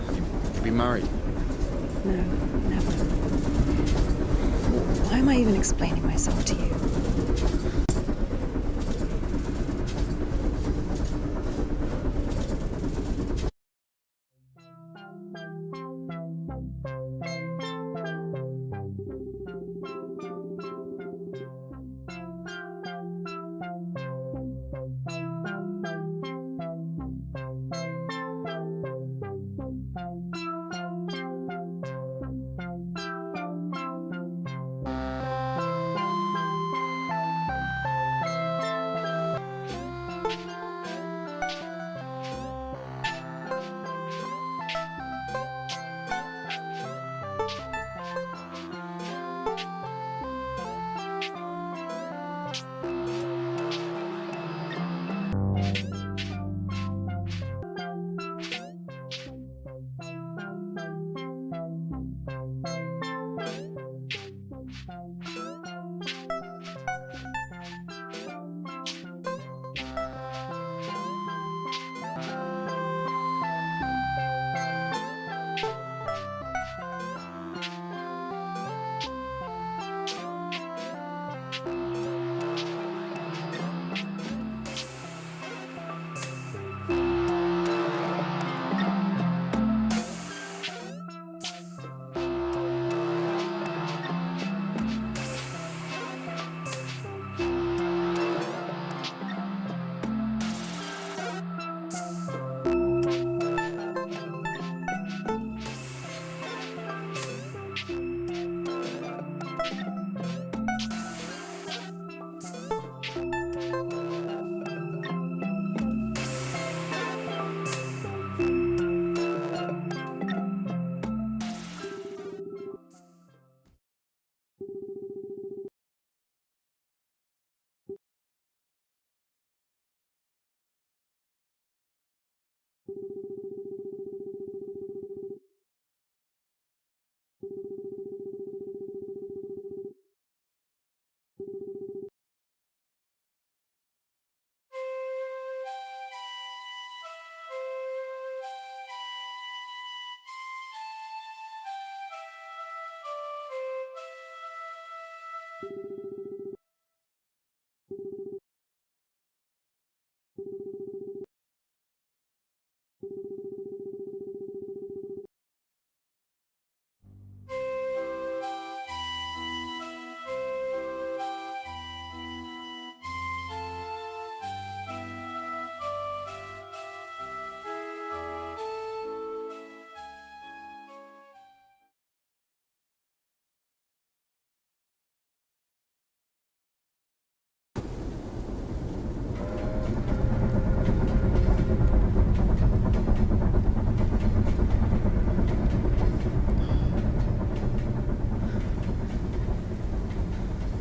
Have you been married? No, never. Why am I even explaining myself to you?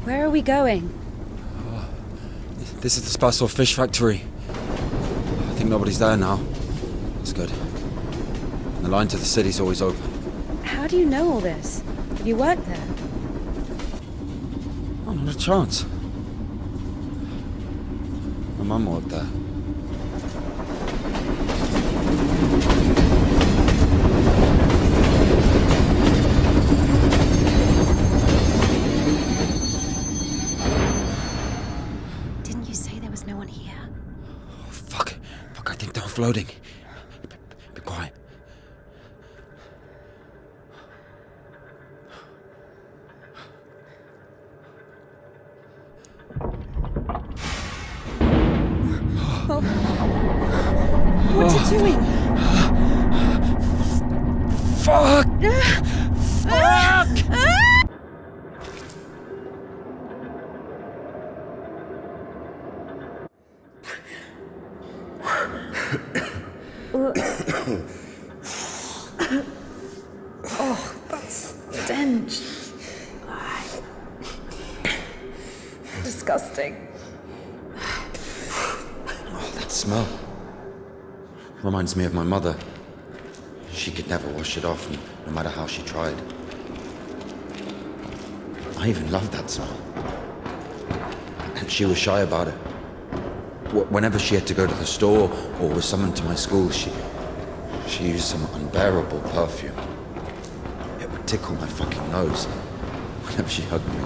Where are we going? This is the Spassor fish factory. I think nobody's there now. That's good. The line to the city's always open. How do you know all this? Have you worked there? Oh, not a chance. My mum worked there. Offloading. Be quiet. What's it doing? Fuck! Oh, that stench. Disgusting. Oh, that smell. Reminds me of my mother. She could never wash it off, no matter how she tried. I even loved that smell. And she was shy about it. Whenever she had to go to the store or was summoned to my school, she used some unbearable perfume. It would tickle my fucking nose whenever she hugged me.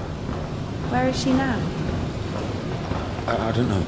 Where is she now? I don't know.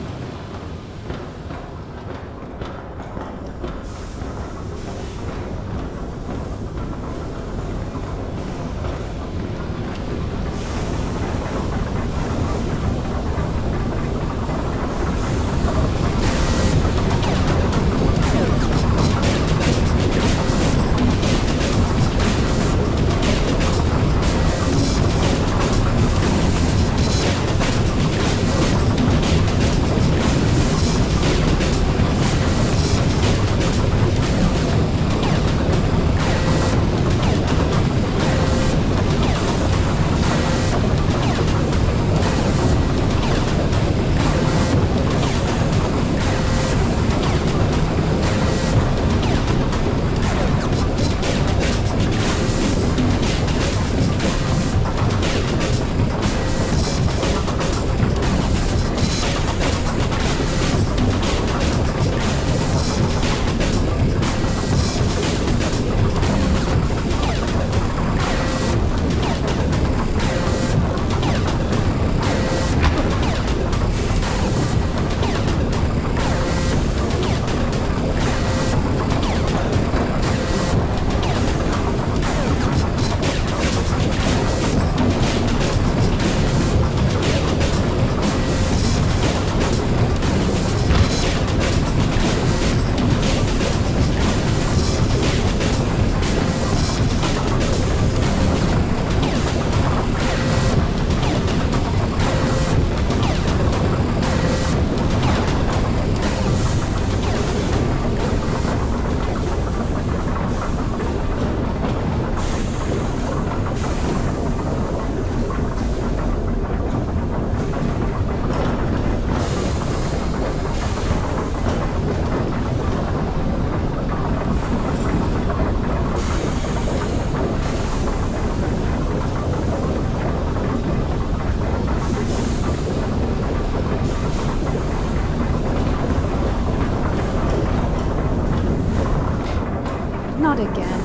Not again.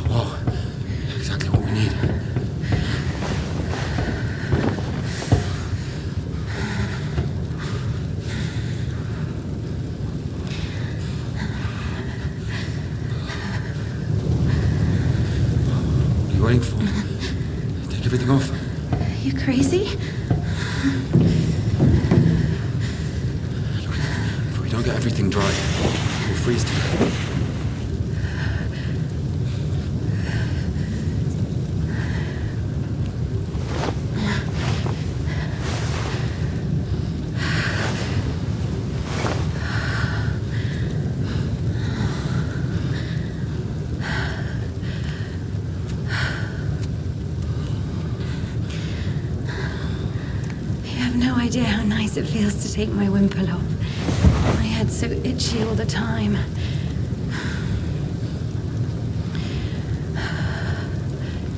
Whoa, exactly what we need. What are you waiting for? Take everything off. You crazy? If we don't get everything dry, we'll freeze to death. no idea how nice it feels to take my wimple off. My head's so itchy all the time.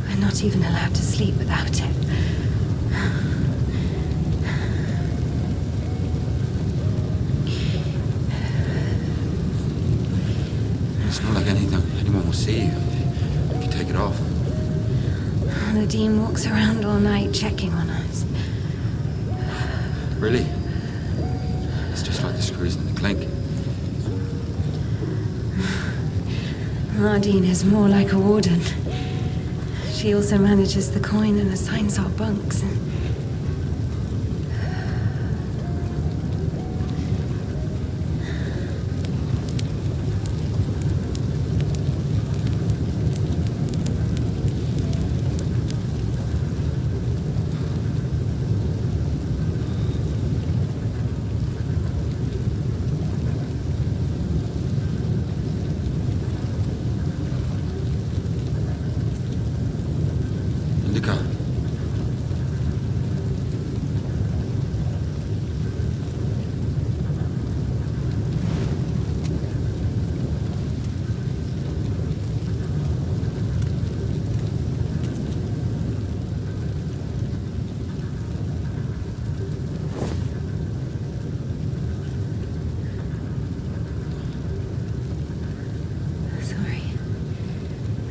We're not even allowed to sleep without it. It's not like anyone will see you if you take it off. The Dean walks around all night checking on us. Really? It's just like the screws in the clink. Mardine is more like a warden. She also manages the coin and assigns our bunks. Indika.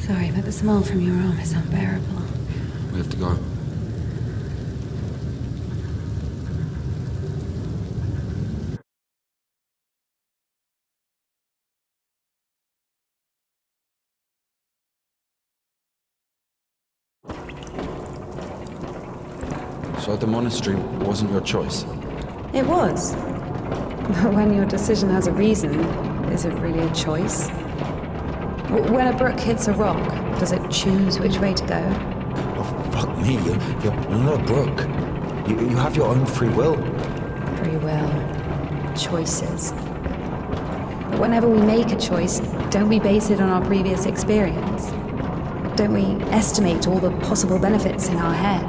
Sorry, but the smell from your arm is unbearable. We have to go. So the monastery wasn't your choice? It was. But when your decision has a reason, is it really a choice? When a brook hits a rock, does it choose which way to go? Oh, fuck me. You're not a brook. You have your own free will. Free will. Choices. But whenever we make a choice, don't we base it on our previous experience? Don't we estimate all the possible benefits in our head?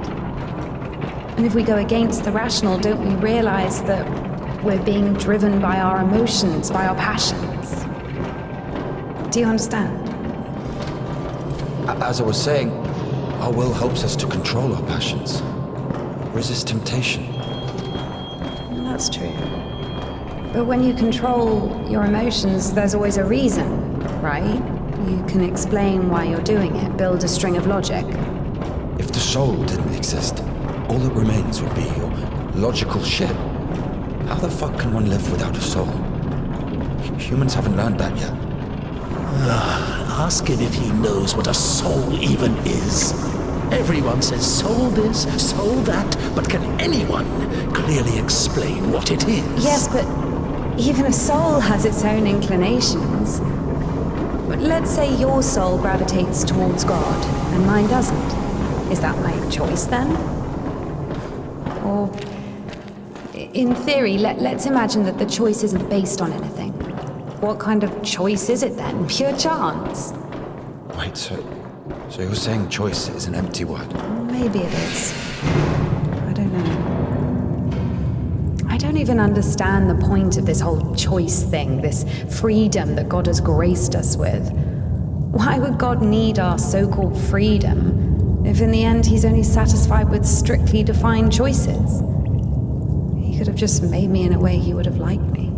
And if we go against the rational, don't we realize that we're being driven by our emotions, by our passions? Do you understand? As I was saying, our will helps us to control our passions, resist temptation. Well, that's true. But when you control your emotions, there's always a reason, right? You can explain why you're doing it, build a string of logic. If the soul didn't exist, all that remains would be your logical shit. How the fuck can one live without a soul? Humans haven't learned that yet. Ask him if he knows what a soul even is. Everyone says soul this, soul that, but can anyone clearly explain what it is? Yes, but even a soul has its own inclinations. But let's say your soul gravitates towards God, and mine doesn't. Is that my choice then? Or, in theory, let's imagine that the choice isn't based on anything. What kind of choice is it then? Pure chance? Wait, so you're saying choice is an empty word? Maybe it is. I don't know. I don't even understand the point of this whole choice thing, this freedom that God has graced us with. Why would God need our so-called freedom if in the end he's only satisfied with strictly defined choices? He could have just made me in a way he would have liked me.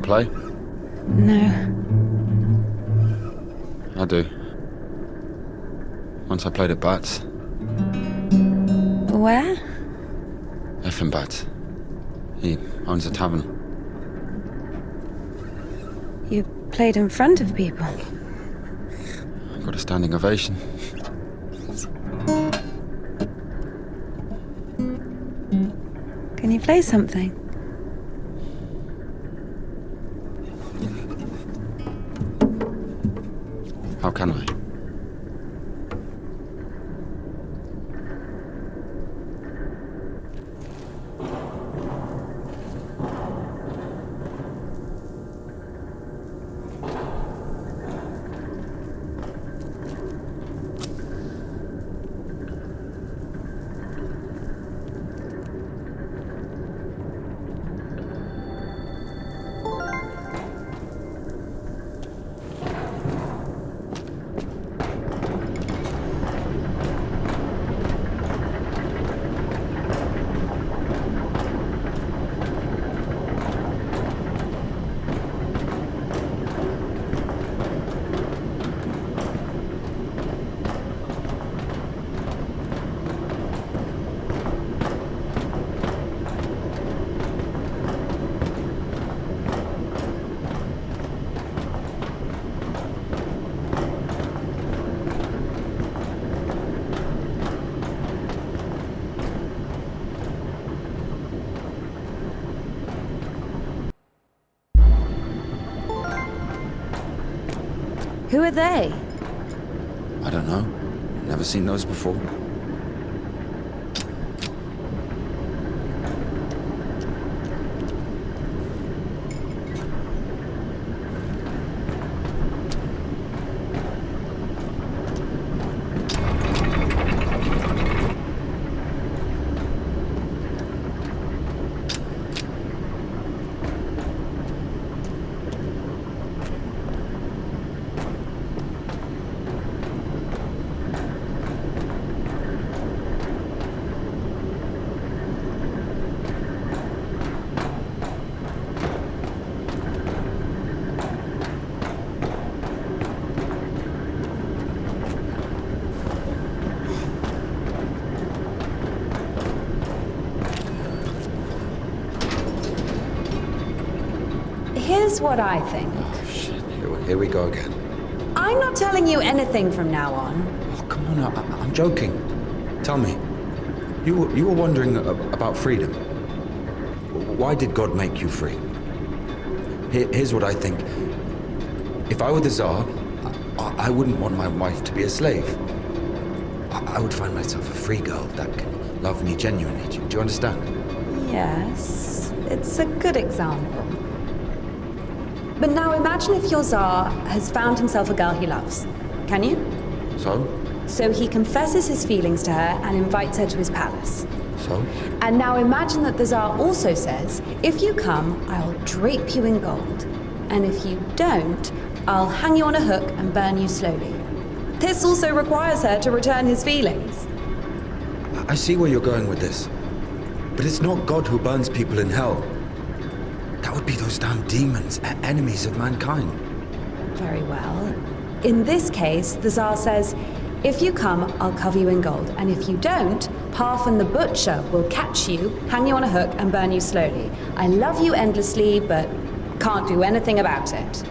don't play? No. I do. Once I played at Bats. Where? Effin Bats. He owns a tavern. You played in front of people. Got a standing ovation. Can you play something? How can I? Who are they? I don't know. Never seen those before. Here's what I think. Oh, shit. Here we go again. I'm not telling you anything from now on. Oh, come on. I'm joking. Tell me. You were wondering about freedom. Why did God make you free? Here's what I think. If I were the Tsar, I wouldn't want my wife to be a slave. I would find myself a free girl that can love me genuinely. Do you understand? Yes, it's a good example. But now imagine if your Tsar has found himself a girl he loves. Can you? So? So he confesses his feelings to her and invites her to his palace. So? And now imagine that the Tsar also says, if you come, I'll drape you in gold. And if you don't, I'll hang you on a hook and burn you slowly. This also requires her to return his feelings. I see where you're going with this. But it's not God who burns people in hell. That would be those damn demons, enemies of mankind. Very well. In this case, the Tsar says, if you come, I'll cover you in gold. And if you don't, Parfin the Butcher will catch you, hang you on a hook, and burn you slowly. I love you endlessly, but can't do anything about it.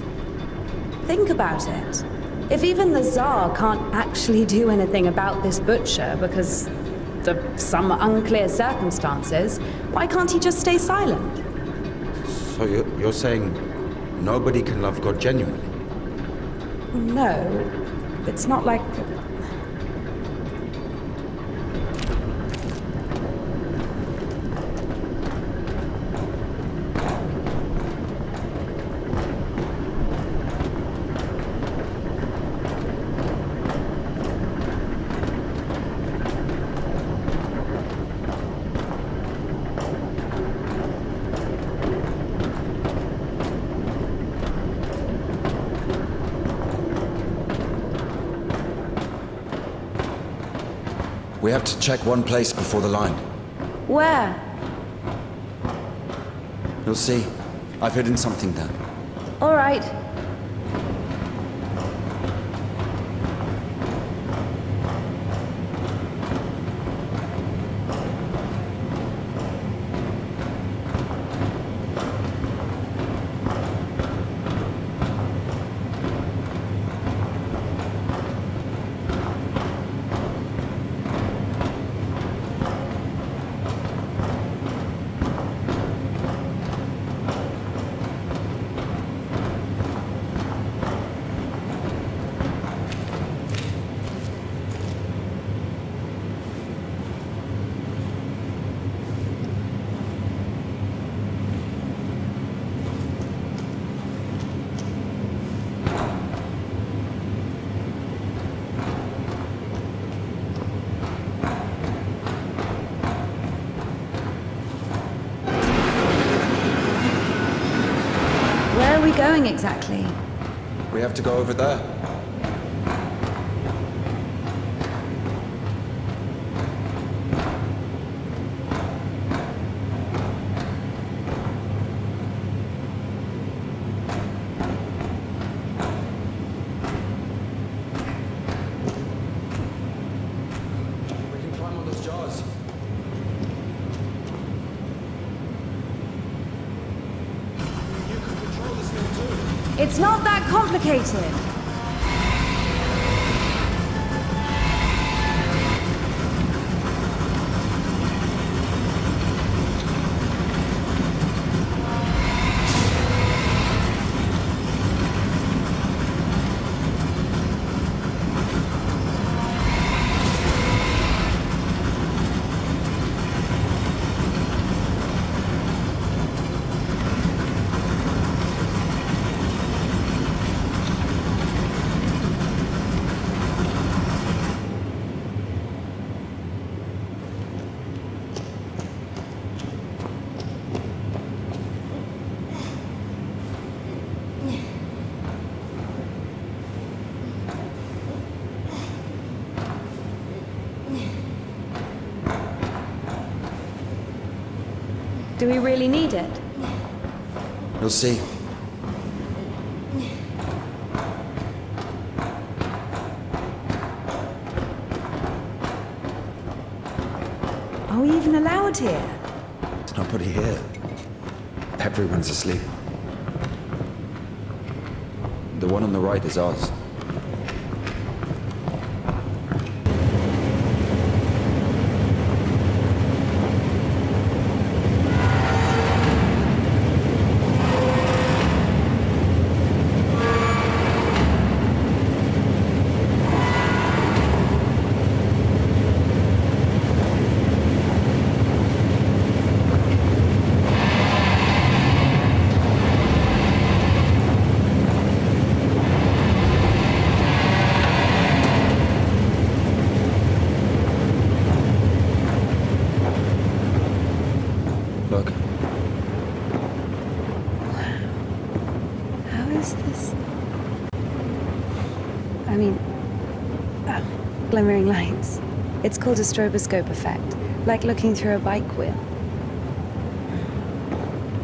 Think about it. If even the Tsar can't actually do anything about this butcher because of some unclear circumstances, why can't he just stay silent? So you're saying nobody can love God genuinely? No, it's not like... We have to check one place before the line. Where? You'll see. I've hidden something there. All right. Where are we going exactly? We have to go over there. We can climb on those jars. You can control this thing too. It's not that complicated. Do we really need it? You'll see. Are we even allowed here? It's nobody here. Everyone's asleep. The one on the right is ours. Look, How is this? I mean, glimmering lights. It's called a stroboscope effect, like looking through a bike wheel.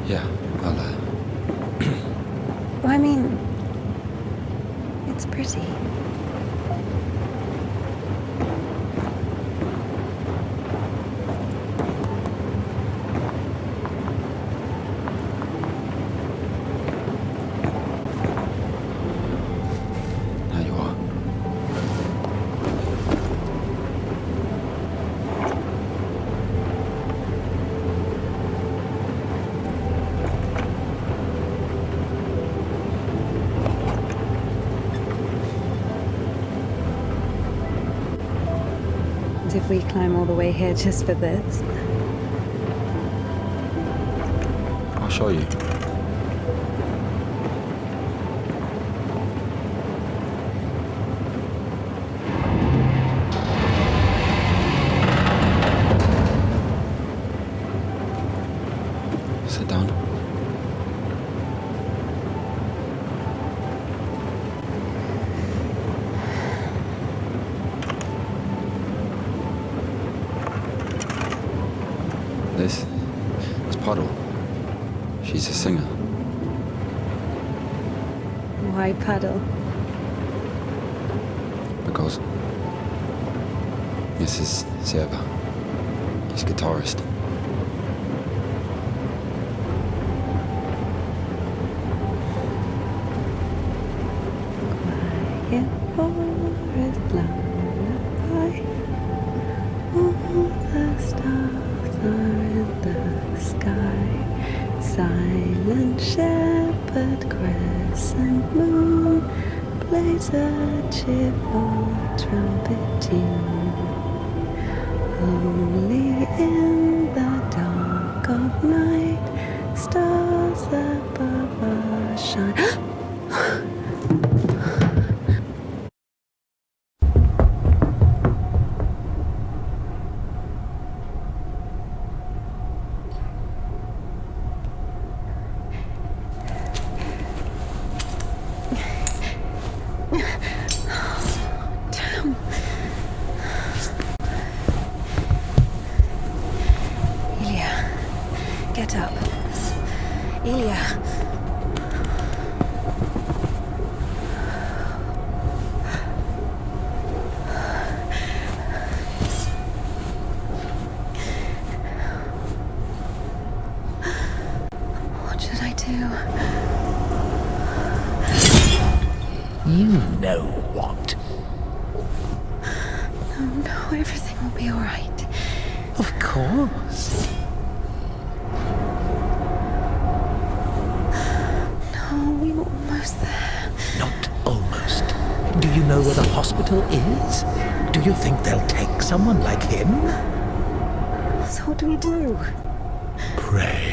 yeah, I'll, I mean, it's pretty. now you are. And if we climb all the way here just for this? I'll show you. Sit down. This Puddle. She's a singer. Why paddle? Because this is Seva. He's guitarist. Quiet forest lullaby. All the stars are in the sky. Silent shepherd, crescent moon plays a cheerful trumpet tune. Only in the dark of night, stars above us shine. Damn. Ilya, get up. Ilya. What should I do? You know what? No, everything will be all right. Of course. No, we were almost there. Not almost. Do you know where the hospital is? Do you think they'll take someone like him? So what do we do? Pray?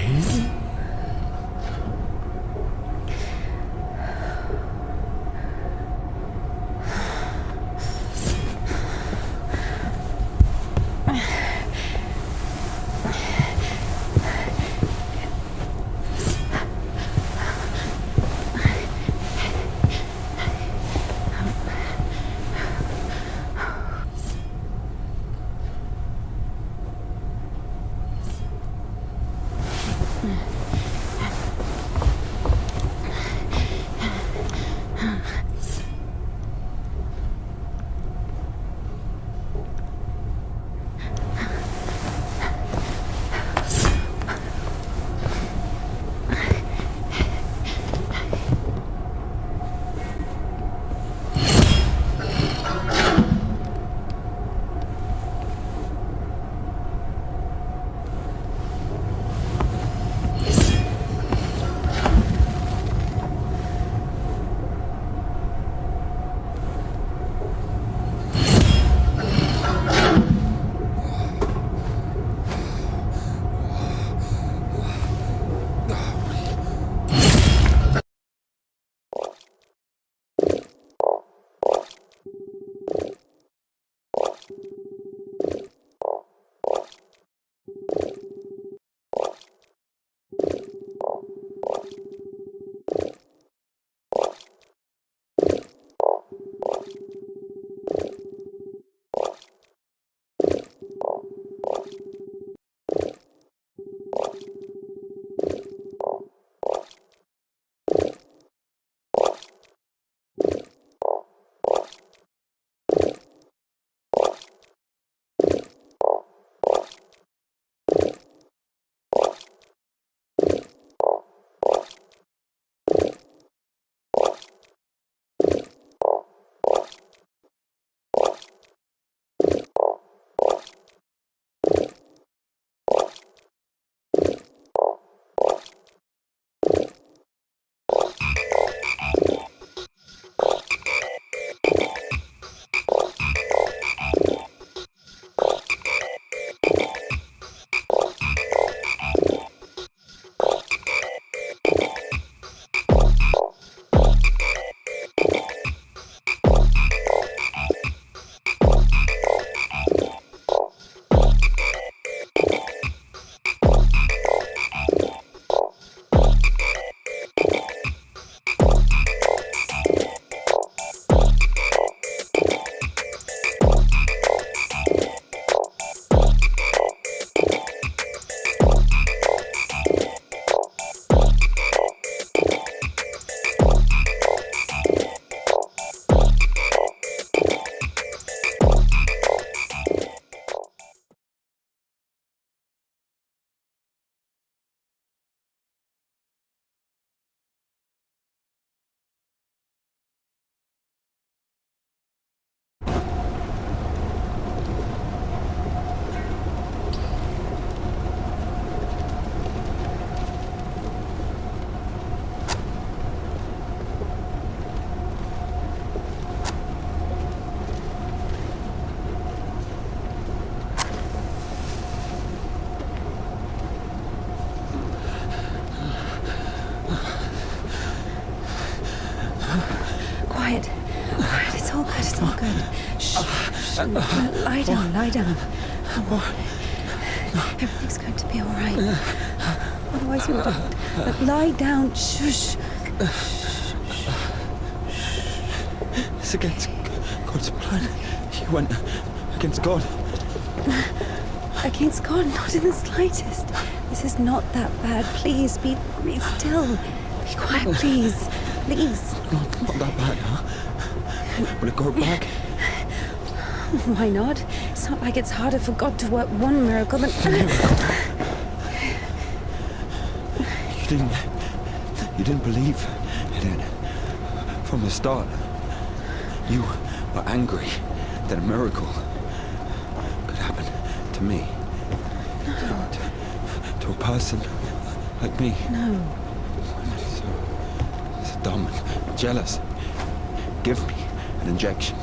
Lie down, lie down. Everything's going to be all right. Otherwise you would... lie down. Shush. It's against God's plan. You went against God. Against God? Not in the slightest. This is not that bad. Please, be still. Be quiet, please. Please. Not that bad, huh? Will it go back? Why not? It's not like it's harder for God to work one miracle than... You didn't believe in it from the start. You were angry that a miracle could happen to me. No. To a person like me. No. So dumb and jealous. Give me an injection.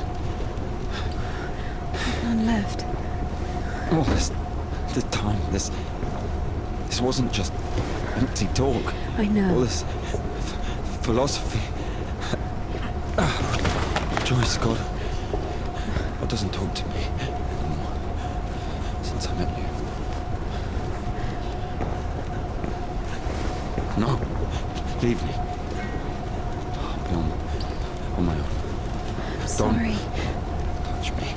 None left. All this time, this wasn't just empty talk. I know. All this philosophy. Joyce, God doesn't talk to me anymore since I met you. No, leave me. I'll be on my own. I'm sorry. Don't touch me.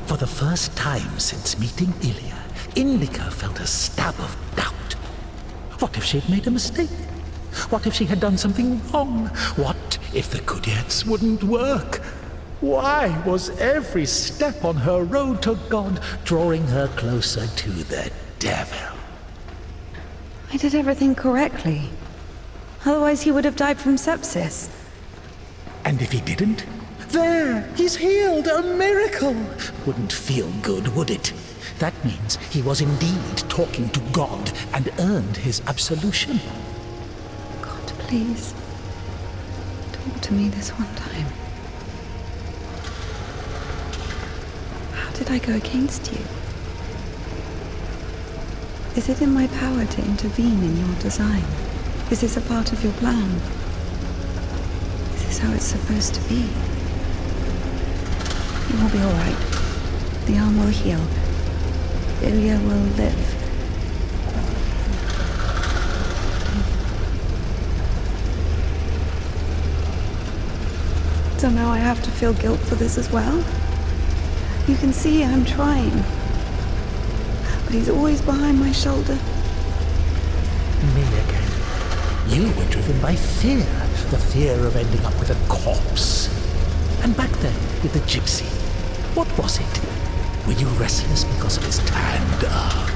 For the first time since meeting Ilya, Indika felt a stab of doubt. What if she had made a mistake? What if she had done something wrong? What if the Kudyats wouldn't work? Why was every step on her road to God drawing her closer to the devil? I did everything correctly. Otherwise he would have died from sepsis. And if he didn't? There! He's healed! A miracle! Wouldn't feel good, would it? That means he was indeed talking to God and earned his absolution. God, please. Talk to me this one time. How did I go against you? Is it in my power to intervene in your design? Is this a part of your plan? Is this how it's supposed to be? You will be all right. The arm will heal. Ilya will live. So now I have to feel guilt for this as well? You can see I'm trying. But he's always behind my shoulder. Me again. You were driven by fear. The fear of ending up with a corpse. And back then, with the gypsy. What was it? Were you restless because of his tanned arms?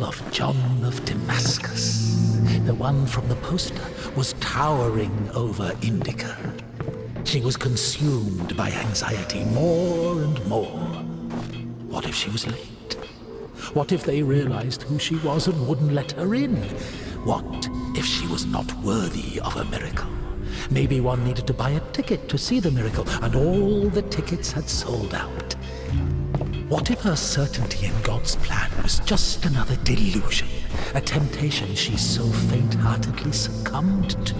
miracle of John of Damascus. The one from the poster was towering over INDIKA. She was consumed by anxiety more and more. What if she was late? What if they realized who she was and wouldn't let her in? What if she was not worthy of a miracle? Maybe one needed to buy a ticket to see the miracle, and all the tickets had sold out. What if her certainty in God's plan was just another delusion, a temptation she so faint-heartedly succumbed to?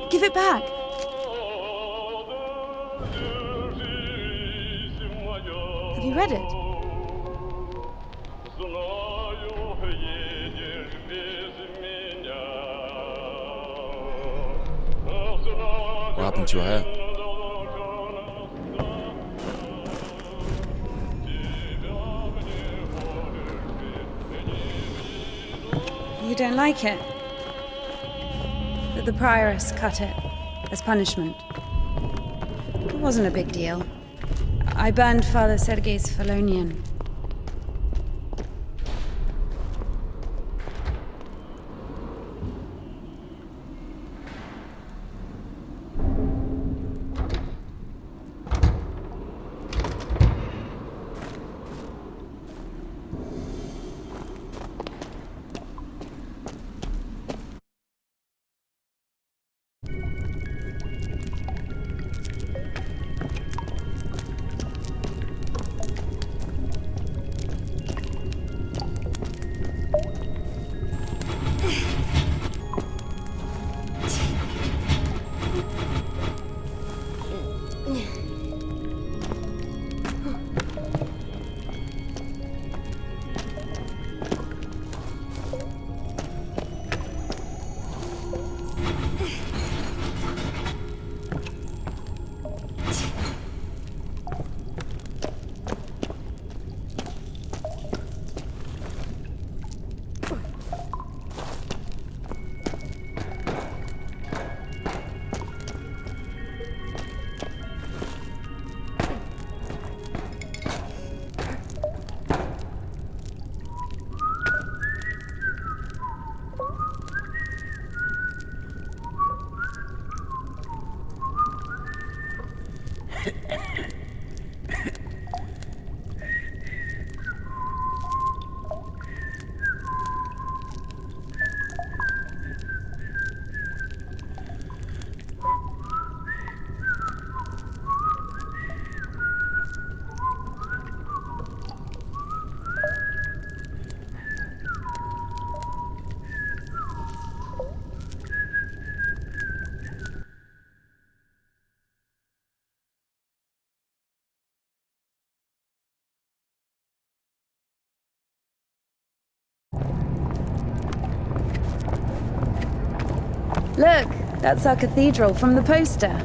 Give it back. Have you read it? What happened to your hair? You don't like it? That the prioress cut it as punishment. It wasn't a big deal. I burned Father Sergei's Felonian. Look, that's our cathedral from the poster.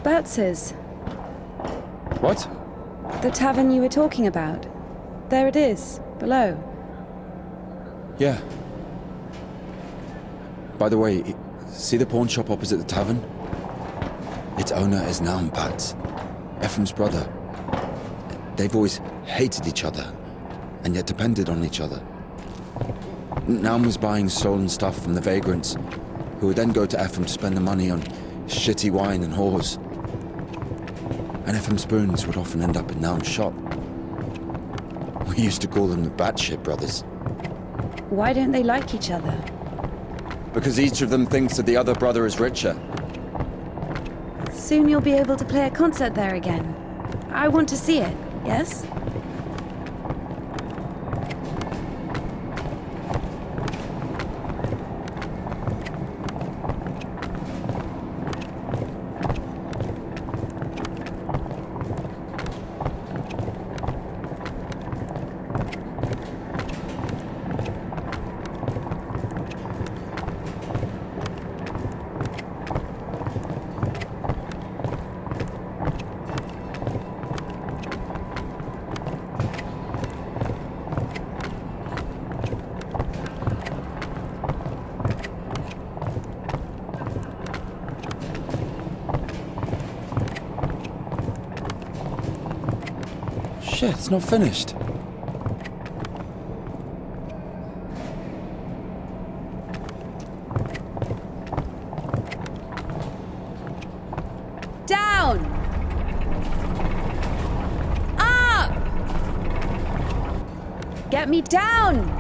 Bertz's. What? The tavern you were talking about. There it is, below. Yeah. By the way, see the pawn shop opposite the tavern? Its owner is Naum Batz, Ephraim's brother. They've always hated each other, and yet depended on each other. Naum was buying stolen stuff from the vagrants, who would then go to Ephraim to spend the money on shitty wine and whores. And Ephraim's spoons would often end up in Naum's shop. We used to call them the Batshit brothers. Why don't they like each other? Because each of them thinks that the other brother is richer. Soon you'll be able to play a concert there again. I want to see it, yes? Shit, it's not finished. Down! Up! Get me down!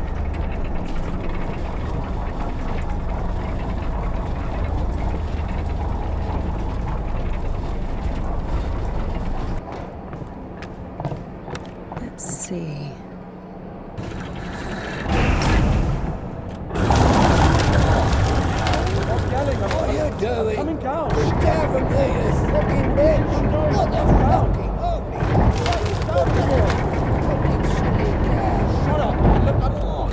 Let's see. What are you doing? Coming down. Get down from there, you fucking bitch. What the fucking holy? Fucking silly cat. Shut up, man. Look at all.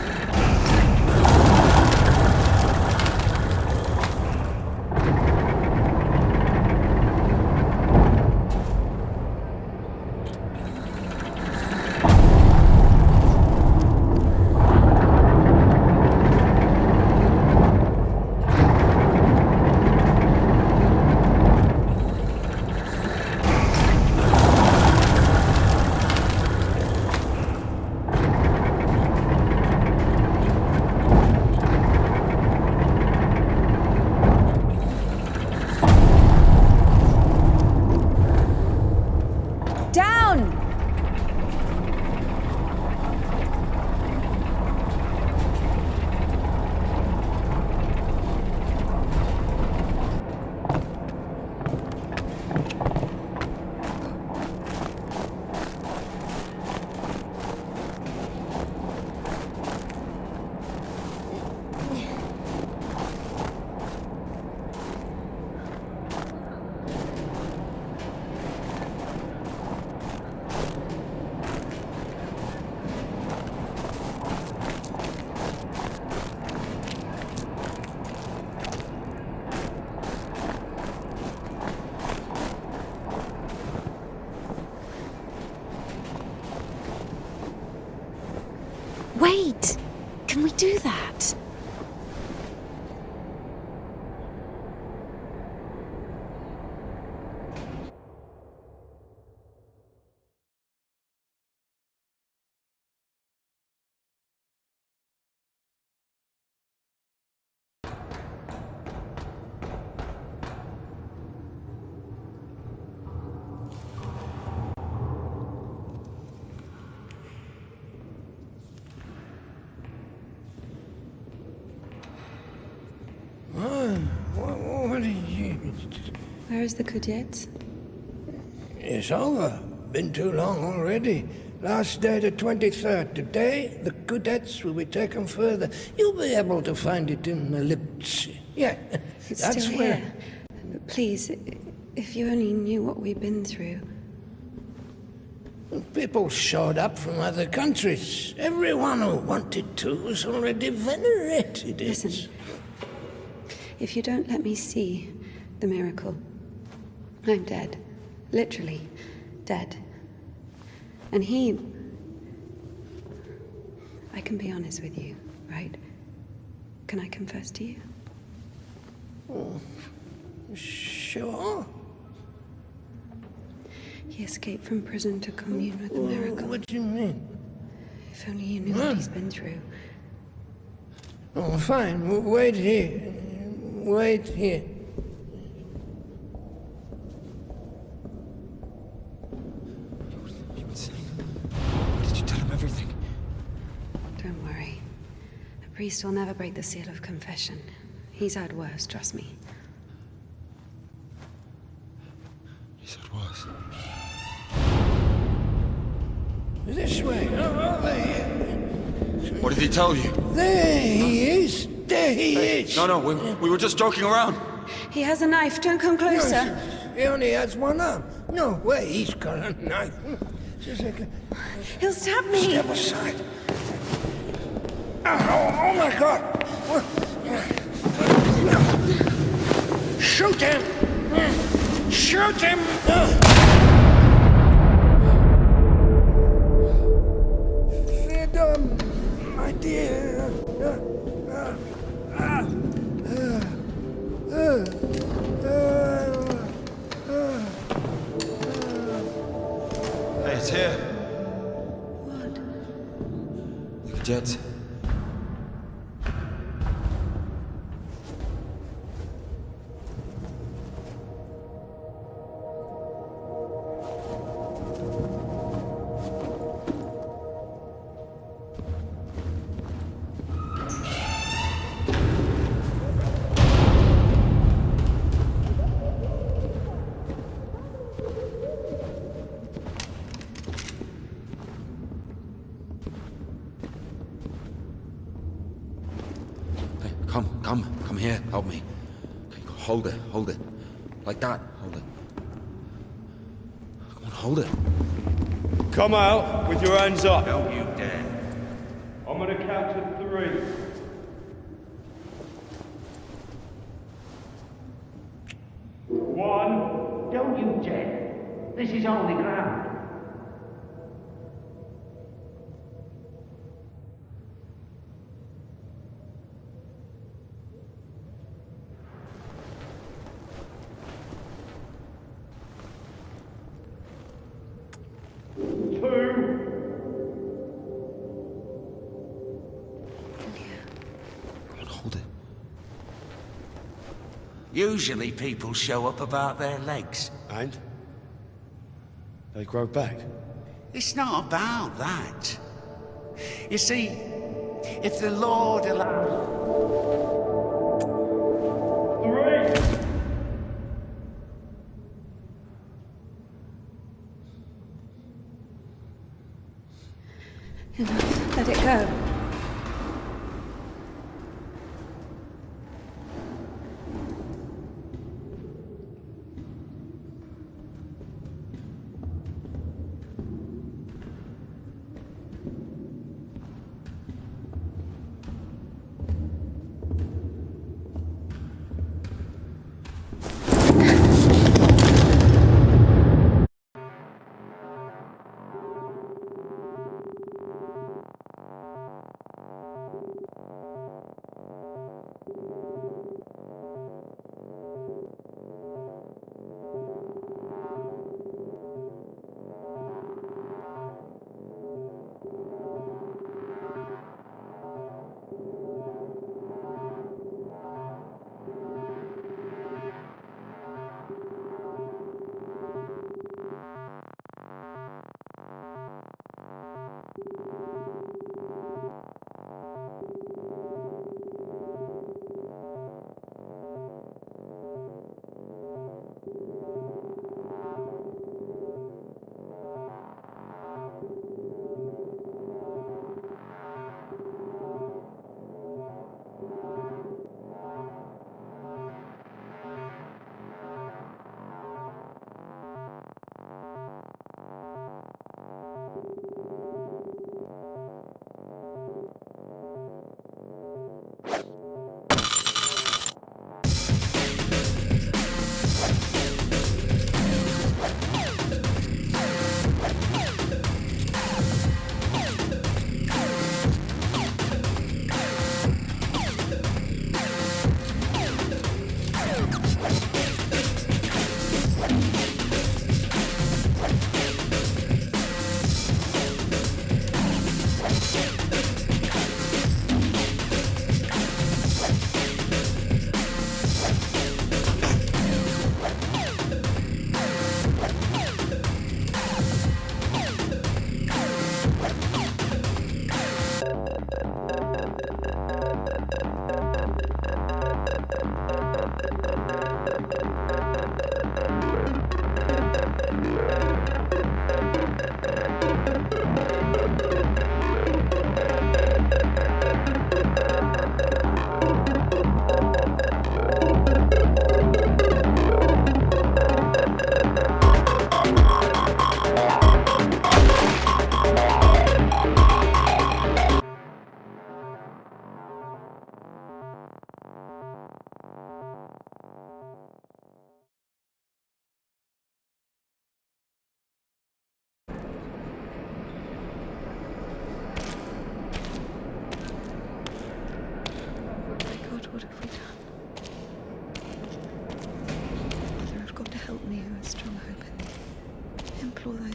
Wait! Can we do that? Where is the Cadet? It's over. Been too long already. Last day the 23rd. Today, the cadets will be taken further. You'll be able to find it in the lips. Yeah, It's that's still where... here. Please, if you only knew what we've been through. People showed up from other countries. Everyone who wanted to was already venerated. Listen, if you don't let me see the miracle, I'm dead. Literally dead. And I can be honest with you, right? Can I confess to you? Oh, sure. He escaped from prison to commune with the miracle. What do you mean? If only you knew what he's been through. Oh, fine. Wait here. Wait here. Did you tell him everything? Don't worry. A priest will never break the seal of confession. He's had worse, trust me. He said worse. This way. Over here. What did he tell you? There he is. There he is. No, we were just joking around. He has a knife. Don't come closer. No, he only has one arm. No way, he's got a knife. Just like He'll stab me. Step aside. Oh my God! Shoot him! Shoot him! Freedom, my dear. Hey, it's here. What? The cadets. Come here, help me. Okay, hold it. Like that, hold it. Come on, hold it. Come out with your hands up. Don't you dare. I'm gonna count to 3. One. Don't you dare. This is holy ground. Usually people show up about their legs. And? They grow back. It's not about that. You see, if the Lord allows... 3. Enough. Let it go.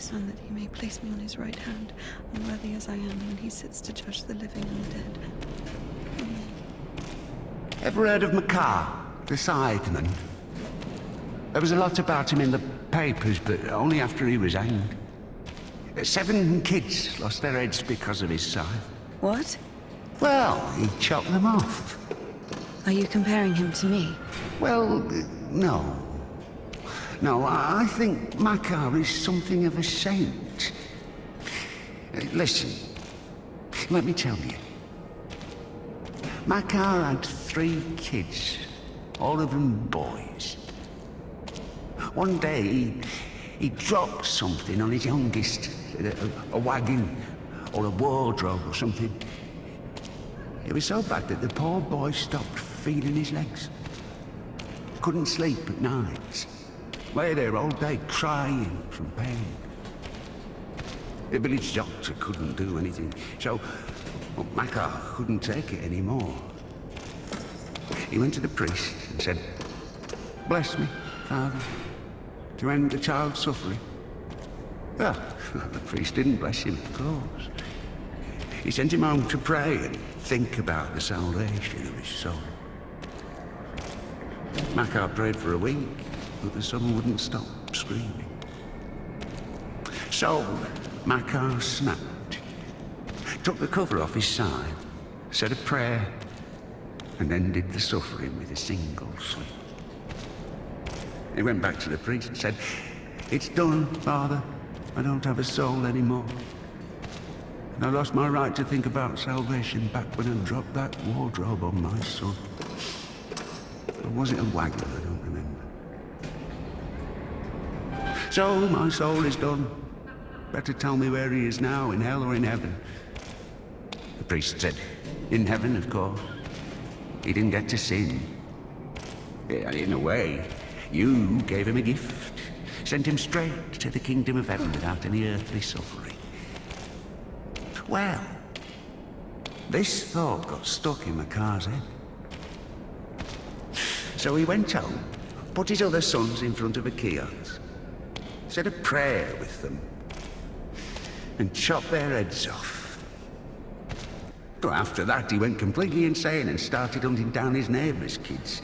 Son, that he may place me on his right hand, unworthy as I am, when he sits to judge the living and the dead. Amen. Ever heard of Makar, the scytheman? There was a lot about him in the papers, but only after he was hanged. 7 kids lost their heads because of his scythe. What? Well, he chopped them off. Are you comparing him to me? Well, no. No, I think Makar is something of a saint. Listen, let me tell you. Makar had 3 kids, all of them boys. One day, he dropped something on his youngest, a wagon or a wardrobe or something. It was so bad that the poor boy stopped feeling his legs. Couldn't sleep at night. Lay there all day crying from pain. The village doctor couldn't do anything, so Makar couldn't take it anymore. He went to the priest and said, "Bless me, Father, to end the child's suffering." Well, the priest didn't bless him, of course. He sent him home to pray and think about the salvation of his soul. Makar prayed for a week, but the son wouldn't stop screaming. So, Makar snapped, took the cover off his side, said a prayer, and ended the suffering with a single sweep. He went back to the priest and said, "It's done, Father. I don't have a soul anymore. And I lost my right to think about salvation back when I dropped that wardrobe on my son." Or was it a wagon? I don't remember. So, my soul is done. Better tell me where he is now, in hell or in heaven. The priest said, "In heaven, of course. He didn't get to sin. Yeah, in a way, you gave him a gift. Sent him straight to the kingdom of heaven without any earthly suffering." Well, this thought got stuck in Makar's head. So he went home, put his other sons in front of a kiosk, said a prayer with them, and chopped their heads off. But after that, he went completely insane and started hunting down his neighbour's kids.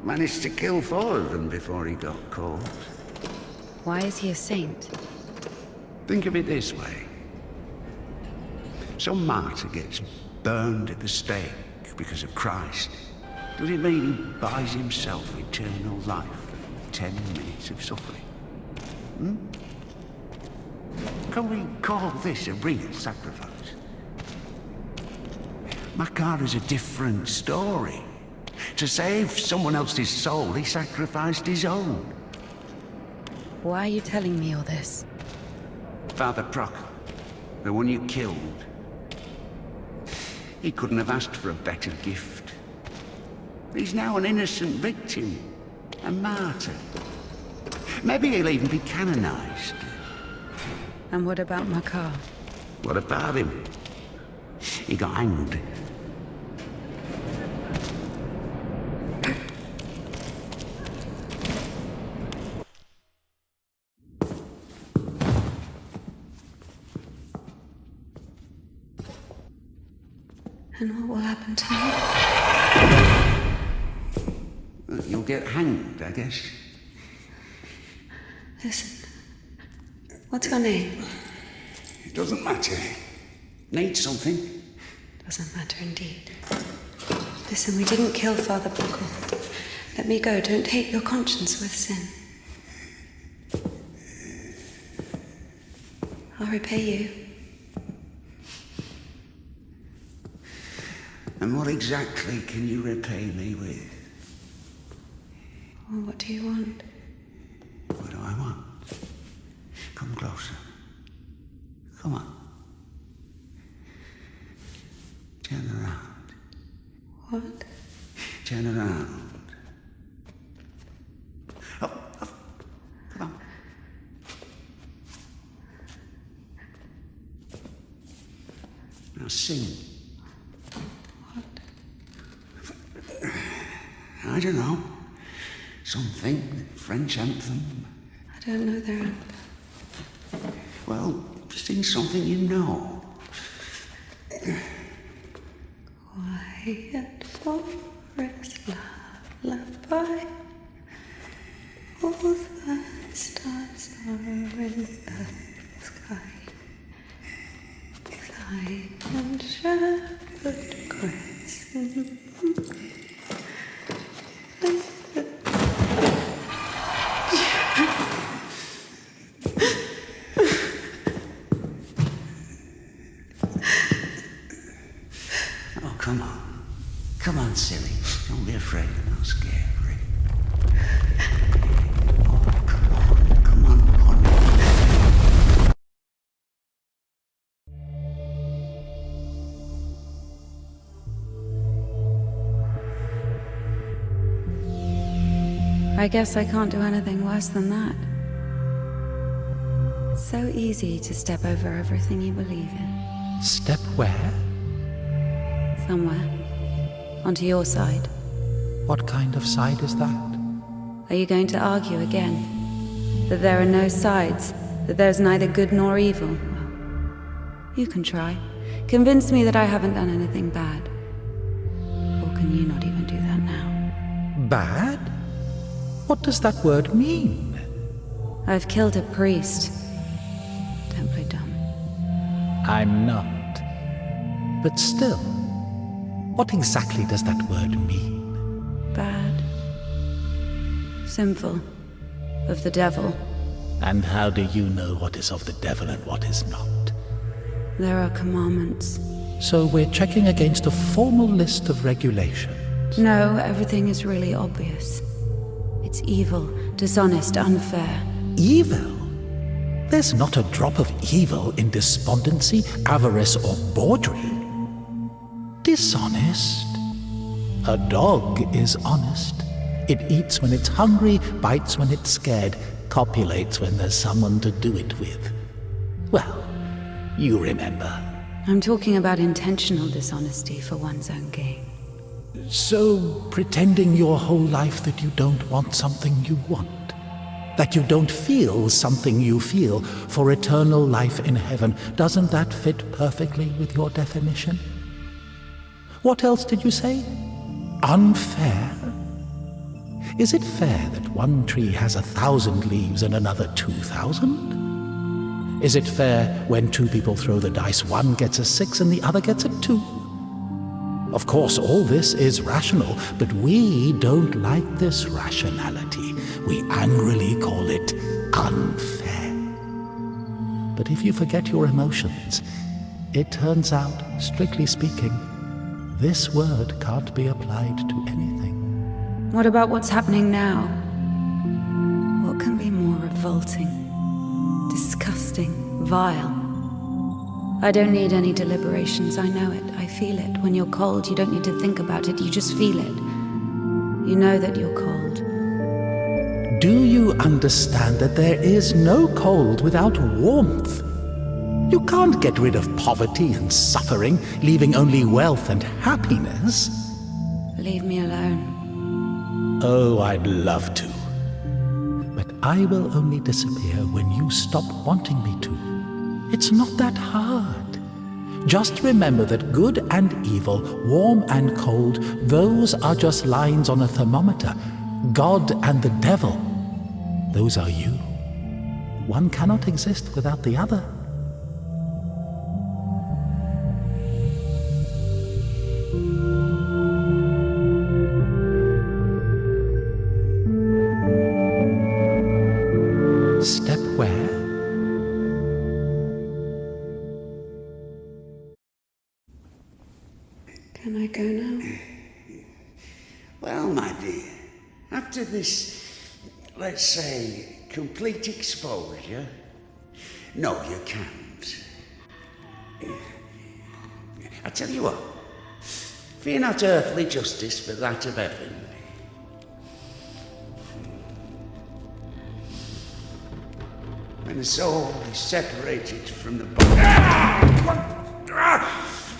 Managed to kill 4 of them before he got caught. Why is he a saint? Think of it this way. Some martyr gets burned at the stake because of Christ. Does it mean he buys himself eternal life for 10 minutes of suffering? Can we call this a real sacrifice? Makar is a different story. To save someone else's soul, he sacrificed his own. Why are you telling me all this? Father Proc, the one you killed, he couldn't have asked for a better gift. He's now an innocent victim, a martyr. Maybe he'll even be canonized. And what about Makar? What about him? He got hanged. And what will happen to me? You'll get hanged, I guess. Listen, what's your name? It doesn't matter. Need something? Doesn't matter indeed. Listen, we didn't kill Father Buckle. Let me go. Don't taint your conscience with sin. I'll repay you. And what exactly can you repay me with? Well, what do you want? What do I want? Come closer. Come on. Turn around. What? Turn around. Up, up. Come on. Now sing. I don't know. Something. French anthem. I don't know their anthem. Well, sing something you know. Quiet forest lullaby. All the stars are in the sky. Silent shepherd cries. Oh, come on. Come on, silly. Don't be afraid. I'm scary. Oh, come on. Come on, honey. I guess I can't do anything worse than that. It's so easy to step over everything you believe in. Step where? Somewhere. Onto your side. What kind of side is that? Are you going to argue again? That there are no sides? That there's neither good nor evil? Well, you can try. Convince me that I haven't done anything bad. Or can you not even do that now? Bad? What does that word mean? I've killed a priest. Don't play dumb. I'm not. But still, what exactly does that word mean? Bad. Sinful. Of the devil. And how do you know what is of the devil and what is not? There are commandments. So we're checking against a formal list of regulations. No, everything is really obvious. It's evil, dishonest, unfair. Evil? There's not a drop of evil in despondency, avarice, or bawdry. Dishonest? A dog is honest. It eats when it's hungry, bites when it's scared, copulates when there's someone to do it with. Well, you remember. I'm talking about intentional dishonesty for one's own gain. So, pretending your whole life that you don't want something you want, that you don't feel something you feel for eternal life in heaven, doesn't that fit perfectly with your definition? What else did you say? Unfair? Is it fair that one tree has 1,000 leaves and another 2,000? Is it fair when two people throw the dice, one gets a 6 and the other gets a 2? Of course, all this is rational, but we don't like this rationality. We angrily call it unfair. But if you forget your emotions, it turns out, strictly speaking, this word can't be applied to anything. What about what's happening now? What can be more revolting, disgusting, vile? I don't need any deliberations, I know it, I feel it. When you're cold, you don't need to think about it, you just feel it. You know that you're cold. Do you understand that there is no cold without warmth? You can't get rid of poverty and suffering, leaving only wealth and happiness. Leave me alone. Oh, I'd love to. But I will only disappear when you stop wanting me to. It's not that hard. Just remember that good and evil, warm and cold, those are just lines on a thermometer. God and the devil, those are you. One cannot exist without the other. Step where? Can I go now? Well, my dear, after this, let's say, complete exposure, no, you can't. I tell you what, fear not earthly justice, but that of heaven. When the soul is separated from the body.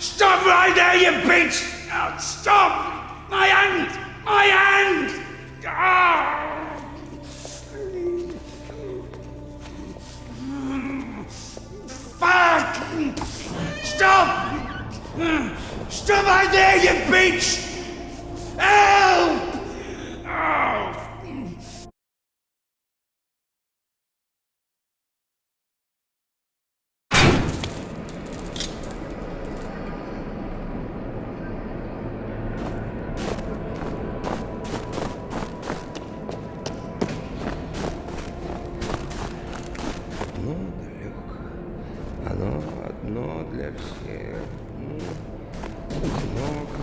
Stop right there, you bitch! Oh, stop! My hand! My hand! Fuck! Stop! Stop right there, you bitch! Help! Oh. Одно для всех. Много.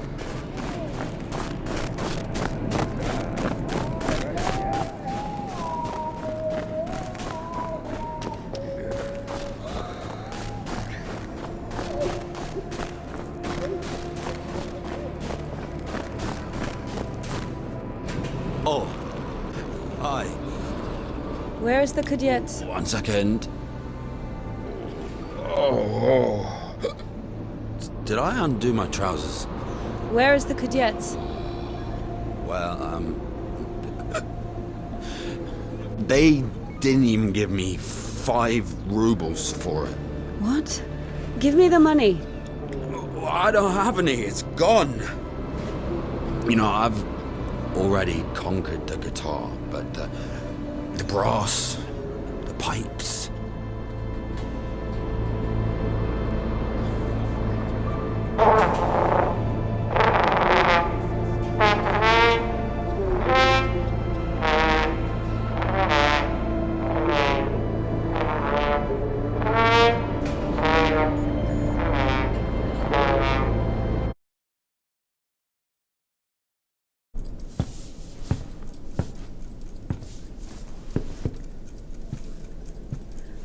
Oh. Hi. Where is the cadet? 1 second. Oh. Did I undo my trousers? Where is the cadet? Well, they didn't even give me 5 rubles for it. What? Give me the money. I don't have any, it's gone. You know, I've already conquered the guitar, but the brass, the pipes.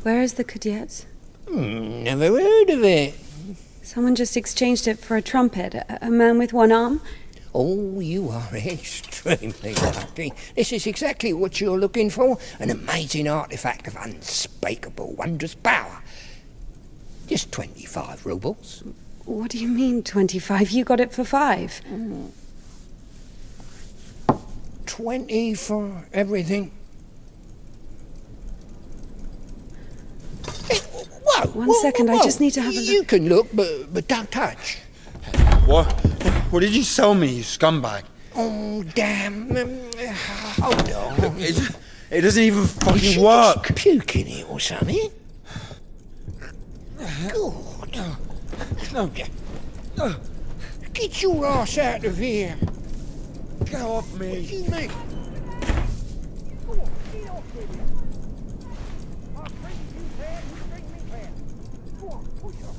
Where is the cadet? Never heard of it. Someone just exchanged it for a trumpet. A man with one arm? Oh, you are extremely lucky. This is exactly what you're looking for. An amazing artifact of unspeakable wondrous power. Just 25 rubles. What do you mean, 25? You got it for 5. 20 for everything. Hey, whoa, One second, I just need to have a look. You can look, but don't touch. What? What did you sell me, you scumbag? Oh, damn. Hold on. It doesn't even fucking work. Puke in it or something? God. No. Get your ass out of here. Get off me. What do you mean? Go on, get off with it. I'll bring you there, you bring me there. Go on, push off.